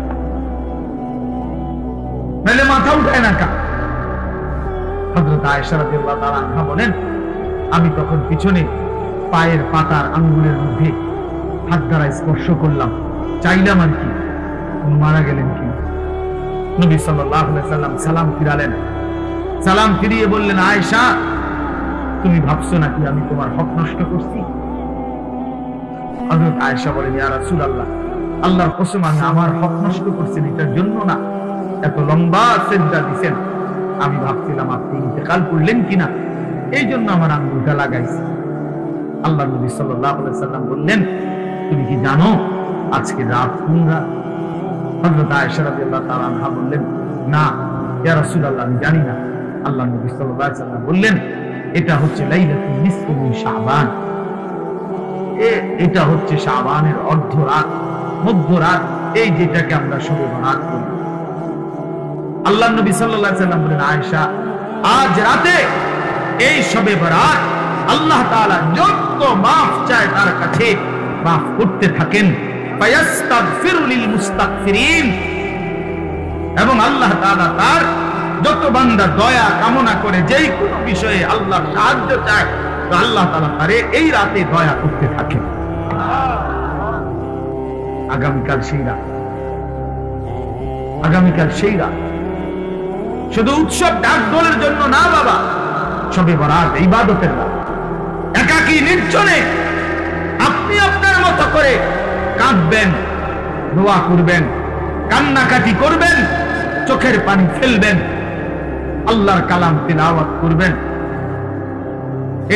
A: নাহলে মাথা উঠায় না কা। হযরত আয়েশা রাদিয়াল্লাহু তাআলা আনহা বলেন, আমি তখন পিছনে পায়ের পাতার আঙ্গুলের মধ্যে হাত দ্বারা স্পর্শ করলাম, চাইলাম আর কি মারা গেলেন কি। নবী সাল্লাল্লাহু আলাইহি ওয়াসাল্লাম সালাম ফিরালেন। সালাম ফিরিয়ে বললেন, আয়েশা তুমি ভাবছো নাকি আমি তোমার হক নষ্ট করছি? হযরত আয়েশা বলেন, ইয়া রাসূলুল্লাহ, আল্লাহর কসম আমি আমার হক নষ্ট করছি এটার জন্য না, এত লম্বা সিজদা দিবেন আমি ভাবছিলাম আপনি ইন্তেকাল করলেন কিনা, এই জন্য আমার আঙ্গুলটা লাগাইছি। আল্লাহর নবী সাল্লাল্লাহু আলাইহি ওয়াসাল্লাম বললেন, তুমি কি জানো আজকে রাত কোন রাত? হযরত আয়েশা রাদিয়াল্লাহু তাআলা আনহা বললেন, না ইয়া রাসূলুল্লাহ আমি জানি না। আল্লাহর নবী সাল্লাল্লাহু আলাইহি ওয়াসাল্লাম বললেন, এটা হচ্ছে লাইলাতুল নিসফি মিন শাবান, এটা হচ্ছে শাবানের অর্ধরাত, মধ্যরাত, এই যেটাকে আমরা শবে বরাত বলি। আল্লাহর নবী সাল্লাল্লাহু আলাইহি ওয়াসাল্লাম বলেন, আয়েশা আজ রাতে এই শবে বরাত আল্লাহ তাআলা যত মাফ চায় তার কাছে মাফ করতে থাকেন। ফায়াস্তাগফিরু লিল মুস্তাগফিরিন, এবং আল্লাহ তাআলা তার যত বান্দা দয়া কামনা করে যেই কোনো বিষয়ে আল্লাহর সাহায্য চায়, তো আল্লাহ তাআলা তারে এই রাতে দয়া করতে থাকে। আগামীকাল সেই রাত, আগামীকাল সেই রাত। শুধু উৎসব ডাক দোলের জন্য না বাবা, শবে বরাত ইবাদতের রাত। একাকী নির্জনে আপনি আপনার মতো করে কাঁদবেন, দোয়া করবেন, কান্নাকাটি করবেন, চোখের পানি ফেলবেন, আল্লাহর কালাম তিলাওয়াত করবেন।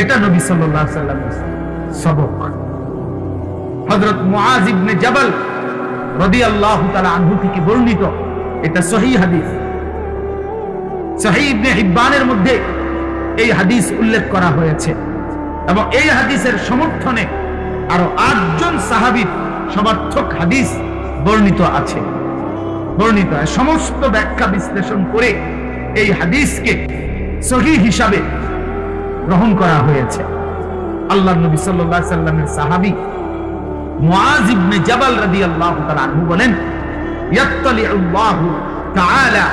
A: এটা নবী সাল্লাল্লাহু আলাইহি ওয়াসাল্লামের সবক। হযরত মুআয ইবনে জাবাল রাদিয়াল্লাহু তাআলা আনহু থেকে বর্ণিত, এটা সহিহ হাদিস। সহিহ ইবনে হিব্বানের মধ্যে এই হাদিস উল্লেখ করা হয়েছে এবং এই হাদিসের সমর্থনে আরো 8 জন সাহাবীর সমর্থক হাদিস বর্ণিত আছে। বর্ণিত সমস্ত ব্যাখ্যা বিশ্লেষণ করে এই হাদিসকে সহিহ হিসাবে গ্রহণ করা হয়েছে। আল্লাহর নবী সাল্লাল্লাহু আলাইহি ওয়াসাল্লামের সাহাবী মুআয ইবনে জাবাল রাদিয়াল্লাহু তাআলা আনহু বলেন, ইয়াত্তালিউল্লাহু তাআলা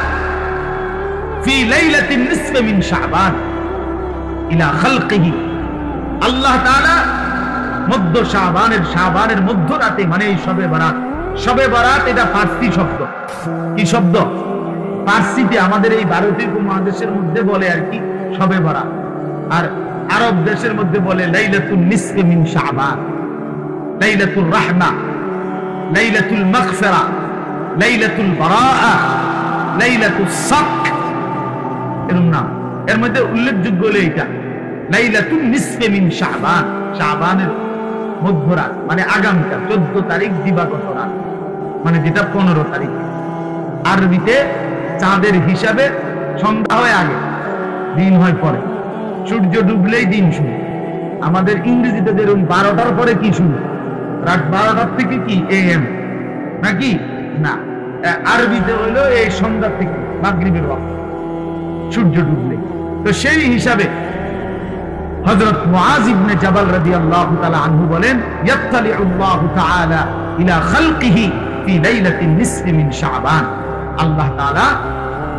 A: ফি লাইলাতিন নিসফ মিন শাবান ইলা খালকিহি। আল্লাহ তাআলা মধ্য শাবানের মধ্যরাতে, মানে এই শবে বরাত। শবে বরাত এটা ফার্সি শব্দ। কি শব্দ? ফার্সিতে আমাদের এই ভারতীয় উপমহাদেশের মধ্যে বলে আর কি শবে বরাত, আর আরব দেশের মধ্যে বলে লাইলাতুন নিসফ মিন শাবান, লাইলাতুর রাহমা, লাইলাতুল মাগফিরা, লাইলাতুল বারাআ, লাইলাতুস সাক, এরকম নাম। এর মধ্যে উল্লেখযোগ্য হলো এটা লাইলাতুন নিসফ মিন শাবান, শাবানের মধ্যরাত, মানে আগামীকাল 14 তারিখ দিবাগত রাত, মানে যেটা 15 তারিখ। আরবিতে চাঁদের হিসাবে সন্ধ্যা হয় আগে, দিন হয় পরে। সূর্য ডুবলেই দিন শুরু। আমাদের ইংরেজিতে ধরুন 12টার পরে কি শুরু? রাত 12টার থেকে কি AM নাকি? না, আরবিতে হইলো এই সন্ধ্যা থেকে মাগরিবের ওয়াক্ত, সূর্য ডুবলে। তো সেই হিসাবে হযরত মুআয ইবনে জাবাল রাদিয়াল্লাহু তাআলা আনহু বলেন, ইয়াত্তালিউল্লাহু তাআলা ইলা খালকিহি ফি লাইলাতিন নিসফ মিন শাবান। আল্লাহ তাআলা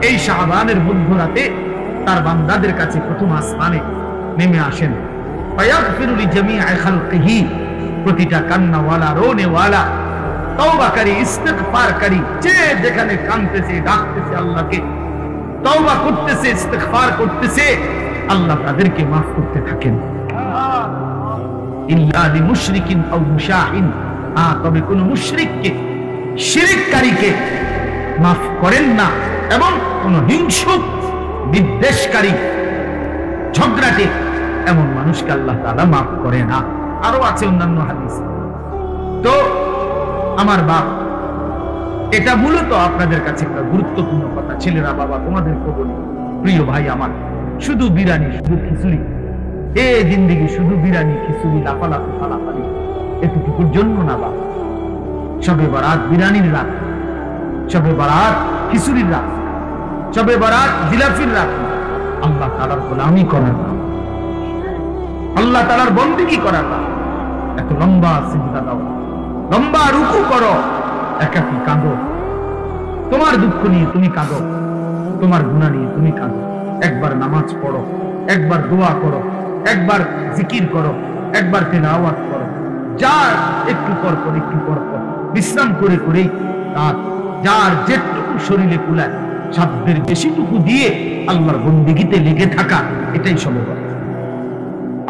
A: এই শাবানের মধ্যরাতে তার বান্দাদের কাছে প্রথম আসমানে নেমে আসেন। ফায়াগফিরু লিজামিআ খালকিহি, প্রতিটা কান্নাওয়ালা, রোনেওয়ালা, তওবাকারী, ইস্তিগফারকারী, যে যেখানে কাঁদতেছে, ডাকতেছে আল্লাহকে, তওবা করতেছে, ইস্তিগফার করতেছে, আল্লাহ তাদেরকে মাফ করতে থাকেন। ইল্লা লিমুশরিকিন আও মুশাহিন, তবে কোন মুশরিককে, শিরককারীকে মাফ করেন না, এবং কোন হিংসুক, বিদ্বেষকারী, ঝগড়াটে এমন মানুষকে আল্লাহ তাআলা মাফ করে না। আরো আছে অন্যান্য হাদিস। তো আমার বাপ, এটা মূলত আপনাদের কাছে একটা গুরুত্বপূর্ণ কথা। ছেলেরা, বাবা, তোমাদেরকে বলি, প্রিয় ভাই আমার, শুধু বিরানি, শুধু খিচুড়ি, এ জিন্দেগি শুধু বিরানি, খিচুড়ি, লাফালাফি, ফালাফালি, এটুকুর জন্য না বাবা। শবে বরাত বিরানির রাত, শবে বরাত খিচুড়ির রাত, শবে বরাত জিলাপির রাত। আল্লাহ তাআলার গোলামি করার রাত, আল্লাহ তাআলার বন্দেগী করার রাত। এত লম্বা সিজদা দাও, লম্বা রুকু করো, একাকী কাঁদো, তোমার দুঃখ নিয়ে তুমি কাঁদো, তোমার গুনাহ নিয়ে তুমি কাঁদো। একবার নামাজ পড়ো, একবার দোয়া করো, একবার জিকির করো, একবার তিলাওয়াত করো। যার একটু পর পর, একটু পর পর বিশ্রাম করে করেই রাত, যার যেটুকু শরীরে কুলায় সাধ্যের বেশিটুকু দিয়ে আল্লাহর বন্দেগীতে লেগে থাকা, এটাই শবে বরাত।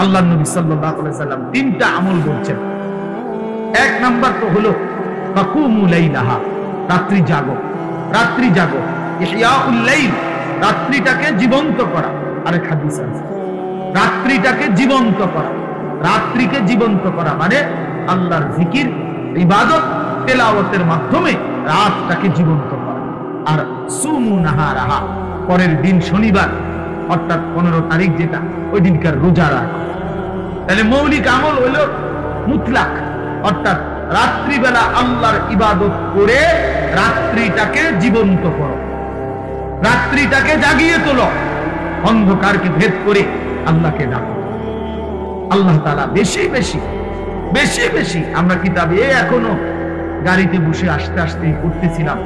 A: আল্লাহর নবী সাল্লাল্লাহু আলাইহি ওয়াসাল্লাম 3টা আমল বলছেন। এক নাম্বার তো হলো ফাকুমু লাইলাহা, রাত্রি জাগো, রাত্রি জাগো, ইহয়াউল লাইল, রাত্রিটাকে জীবন্ত করা। আরেক হাদিস আছে, রাত্রিটাকে জীবন্ত করা। রাত্রিকে জীবন্ত করা মানে আল্লাহর জিকির, ইবাদত, তেলাওয়াতের মাধ্যমে রাতটাকে জীবন্ত করা। আর সুমু নাহারাহা, পরের দিন শনিবার অর্থাৎ 15 তারিখ যেটা, ওই দিনকার রোজা রাখো। তাহলে মৌলিক আমল হলো মুতলাক, অর্থাৎ রাত্রিবেলা আল্লাহর ইবাদত করে রাত্রিটাকে জীবন্ত করো, রাত্রিটাকে জাগিয়ে তোলো, অন্ধকারকে ভেদ করে আল্লাহকে ডাকো। আল্লাহ তাআলা বেশি বেশি বেশি বেশি, আমরা কিতাবে এখনো গাড়িতে বসে আসতে আসতে করতেছিলাম,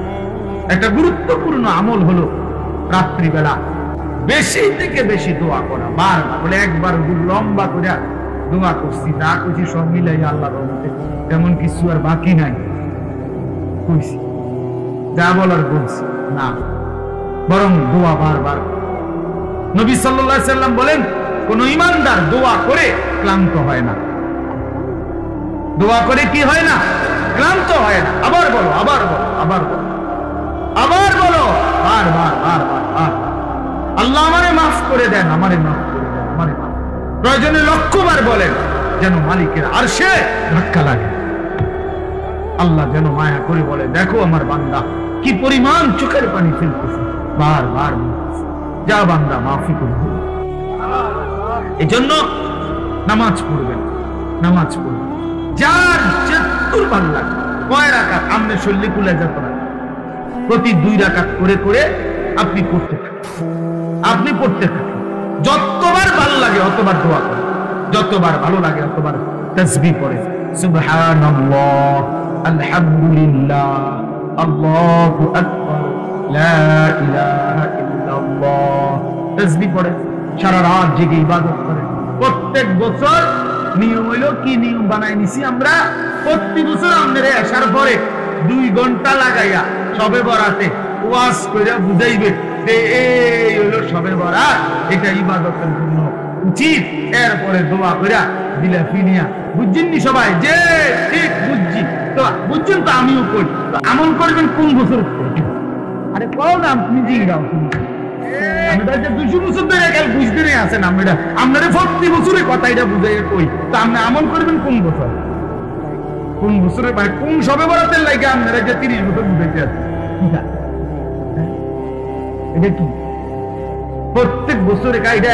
A: একটা গুরুত্বপূর্ণ আমল হলো রাত্রিবেলা বেশি থেকে বেশি দোয়া করা, বারবার বলে একবার লম্বা করে দোয়া করছি, তা করছি সব মিলাই আল্লাহর রহমতে তেমন কিছু আর বাকি নাই, কইছি যা বলার বলছি না, বরং দোয়া বারবার। নবী সাল্লাল্লাহু আলাইহি সাল্লাম বলেন, কোন ঈমানদার দোয়া করে ক্লান্ত হয় না। দোয়া করে কি হয় না? ক্লান্ত হয় না। আবার বলো, আবার বলো, আবার বলো, আবার বলো, বারবার বারবার বার। আল্লাহ আমারে মাফ করে দেন, আমারে মাফ করে দেন, আমারে মাফ। প্রয়োজনে লক্ষবার বলেন, যেন মালিকের আরশে ধাক্কা লাগে। আল্লাহ যেন মায়া করে বলে, দেখো আমার বান্দা কি পরিমাণ চোখের পানি ফেলতেছে, বারবার যা বান্দা মাফি করে দেবে। এই জন্য নামাজ পড়বেন, নামাজ পড়বেন যার যেতুর ভালো লাগে। কয় রাকাত আমনে শরীরে কুলে যেত না, প্রতি 2 রাকাত করে করে আপনি পড়তে থাকেন, আপনি পড়তে থাকেন। যতবার ভালো লাগে অতবার দোয়া করেন, যতবার ভালো লাগে অতবার তাসবিহ পড়েন। সুবহানাল্লাহ, আলহামদুলিল্লাহ, আল্লাহু আকবার, লা ইলাহা ইল্লাল্লাহ। তাসবিহ পড়েন, সারা রাত জেগে ইবাদত করেন। প্রত্যেক বছর নিয়ম হইল কি, নিয়ম বানাই নিছি আমরা, প্রতি বছর আমাদের আসার পরে 2 ঘন্টা লাগাইয়া শবে বরাতে ওয়াজ করে বুঝাইবে যে এই হইল শবে বরাত, এটা ইবাদতের জন্য উচিত। এরপরে দোয়া কইরা দিলা ফিনিয়া, বুঝছেন নি সবাই? যে ঠিক বুঝছি তো, বুঝছেন তো, আমিও কই। তো আমল করবেন কোন বছর? আরে কও না, আপনি জিগাও, আমরা যে 200 বছর ধরে কাল বুঝতে নেই আছেন, আমরা আপনারে প্রতি বছরে কথা এটা বুঝাইয়া কই। তো আপনি আমল করবেন কোন বছর? কোন বছরে ভাই, কোন শবে বরাতের লাগে আপনারা যে 30 বছর বুঝাইতে আছে? এটা কি প্রত্যেক বছরে কাইটা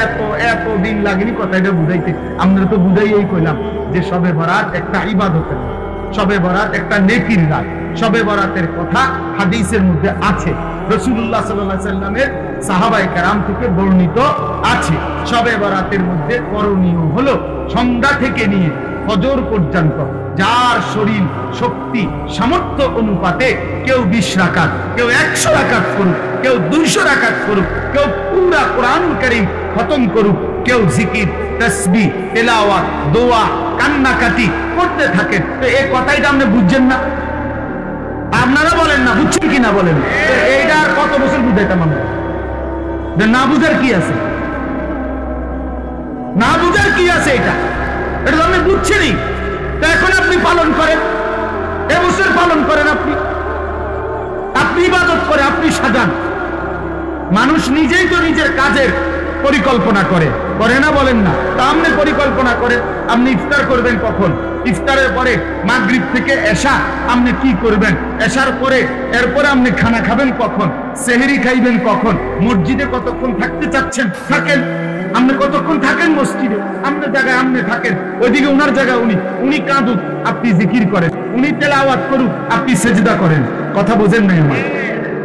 A: এত দিন লাগেনি কথা এটা বুঝাইতে? আমরা তো বুঝাইয়াই কইলাম যে শবে বরাত একটা ইবাদতের, শবে বরাত একটা নেকির রাত। শবে বরাতের কথা হাদিসের মধ্যে আছে, রাসূলুল্লাহ সাল্লাল্লাহু আলাইহি সাল্লামের সাহাবায়ে কেরাম থেকে বর্ণিত আছে। শবে বরাতের মধ্যে করণীয় হলো সন্ধ্যা থেকে নিয়ে ফজর পর্যন্ত যার শরীর শক্তি সামর্থ্য অনুপাতে কেউ 20 রাকাত, কেউ 100 রাকাত করুক, কেউ 200 রাকাত করুক, কেউ পুরা কোরআনুল কারীম খতম করুক, কেউ জিকির, তাসবিহ, তেলাওয়াত, দোয়া, কান্নাকাটি করতে থাকে। তো এই কথাইটা আপনি বুঝছেন না? আপনারা বলেন না, বুঝছেন কি না বলেন? এইটা আর কত বছর বুঝাইতাম আমরা? না বুঝার কি আছে? না বুঝার কি আছে? এটা এটা আপনি বুঝছেনই, তো এখন আপনি পালন করেন, এবছর পালন করেন। আপনি ইবাদত করে আপনি সাজান। মানুষ নিজেই তো নিজের কাজের পরিকল্পনা করে না, বলেন না? তা আপনি পরিকল্পনা করেন, আপনি ইফতার করবেন কখন, ইফতারের পরে মাগরিব থেকে এশা আপনি কি করবেন, এশার পরে এরপরে আপনি খানা খাবেন কখন, সেহরি খাইবেন কখন, মসজিদে কতক্ষণ থাকতে চাচ্ছেন থাকেন, আপনি কতক্ষণ থাকেন মসজিদে, আপনার জায়গায় আপনি থাকেন, ওইদিকে উনার জায়গায় উনি কাঁদুক, আপনি জিকির করেন, উনি তেলাওয়াত করুক, আপনি সেজদা করেন। কথা বোঝেন নাই আমার?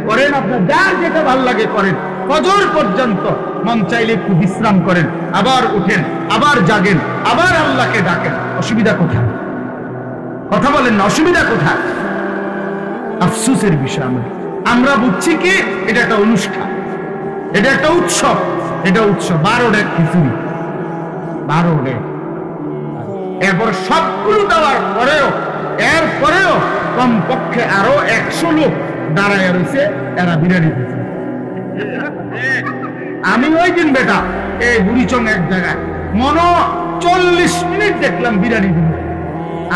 A: করেন, আপনার যার যেটা ভালো লাগে করেন। ফজর পর্যন্ত মন চাইলে একটু বিশ্রাম করেন, আবার উঠেন, আবার জাগেন, আবার আল্লাহকে ডাকেন। অসুবিধা কোথায়? কথা বলেন না, অসুবিধা কোথায়? আফসোসের বিষয় আমরা বুঝছি কি এটা একটা অনুষ্ঠান, এটা একটা উৎসব, এটা উৎসব। 12 ডেক খিচুড়ি, 12 ডেক, এরপর সবগুলো দেওয়ার পরেও এরপরেও কমপক্ষে আরো 100 লোক দাঁড়ায় রয়েছে, এরা বিরিয়ানি দিচ্ছে। আমি ওই দিন বেটা এই বুড়িচং এক জায়গায় 40 মিনিট দেখলাম বিরিয়ানি দিল।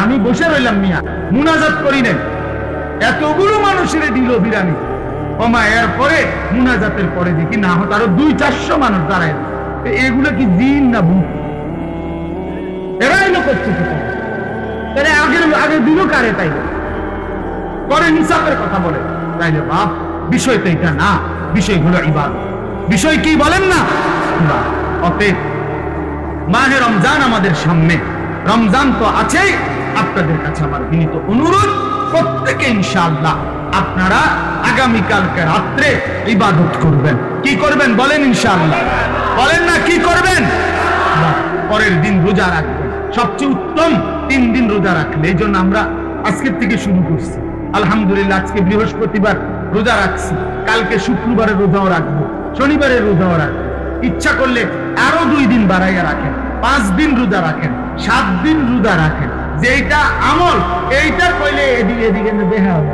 A: আমি বসে রইলাম, মিয়া মুনাজাত করি নাই, এতগুলো মানুষের দিল বিরিয়ানি। ওমা এরপরে মুনাজাতের পরে দেখি না হতো আরো 200-400 মানুষ দাঁড়ায়। এগুলো কি জিন না ভূত? এরাই লোক করছে, তাহলে আগে দিল কারে? তাই পরে নিসাবের কথা বলে, তাইলে বাপ বিষয় তো এটা না, বিষয় হলো ইবাদত। বিষয় কি বলেন না? অতএব মাহে রমজান আমাদের সামনে, রমজান তো আছেই। আপনাদের কাছে আমার বিনীত অনুরোধ, প্রত্যেকে ইনশাআল্লাহ আপনারা আগামীকালকে রাত্রে ইবাদত করবেন। কি করবেন বলেন? ইনশাআল্লাহ বলেন না, কি করবেন? পরের দিন রোজা রাখবেন, সবচেয়ে উত্তম 3 দিন রোজা রাখলে। এই জন্য আমরা আজকের থেকে শুরু করছি। আলহামদুলিল্লাহ, আজকে বৃহস্পতিবার রোজা রাখছি, কালকে শুক্রবারে রোজাও রাখবো, শনিবারে রোজাও রাখেন, ইচ্ছা করলে আরো 2 দিন বাড়াইয়া রাখেন, 5 দিন রোজা রাখেন, 7 দিন রোজা রাখেন। যেটা আমল এইটা কইলে এদিকে এদিকে দেখা হবে।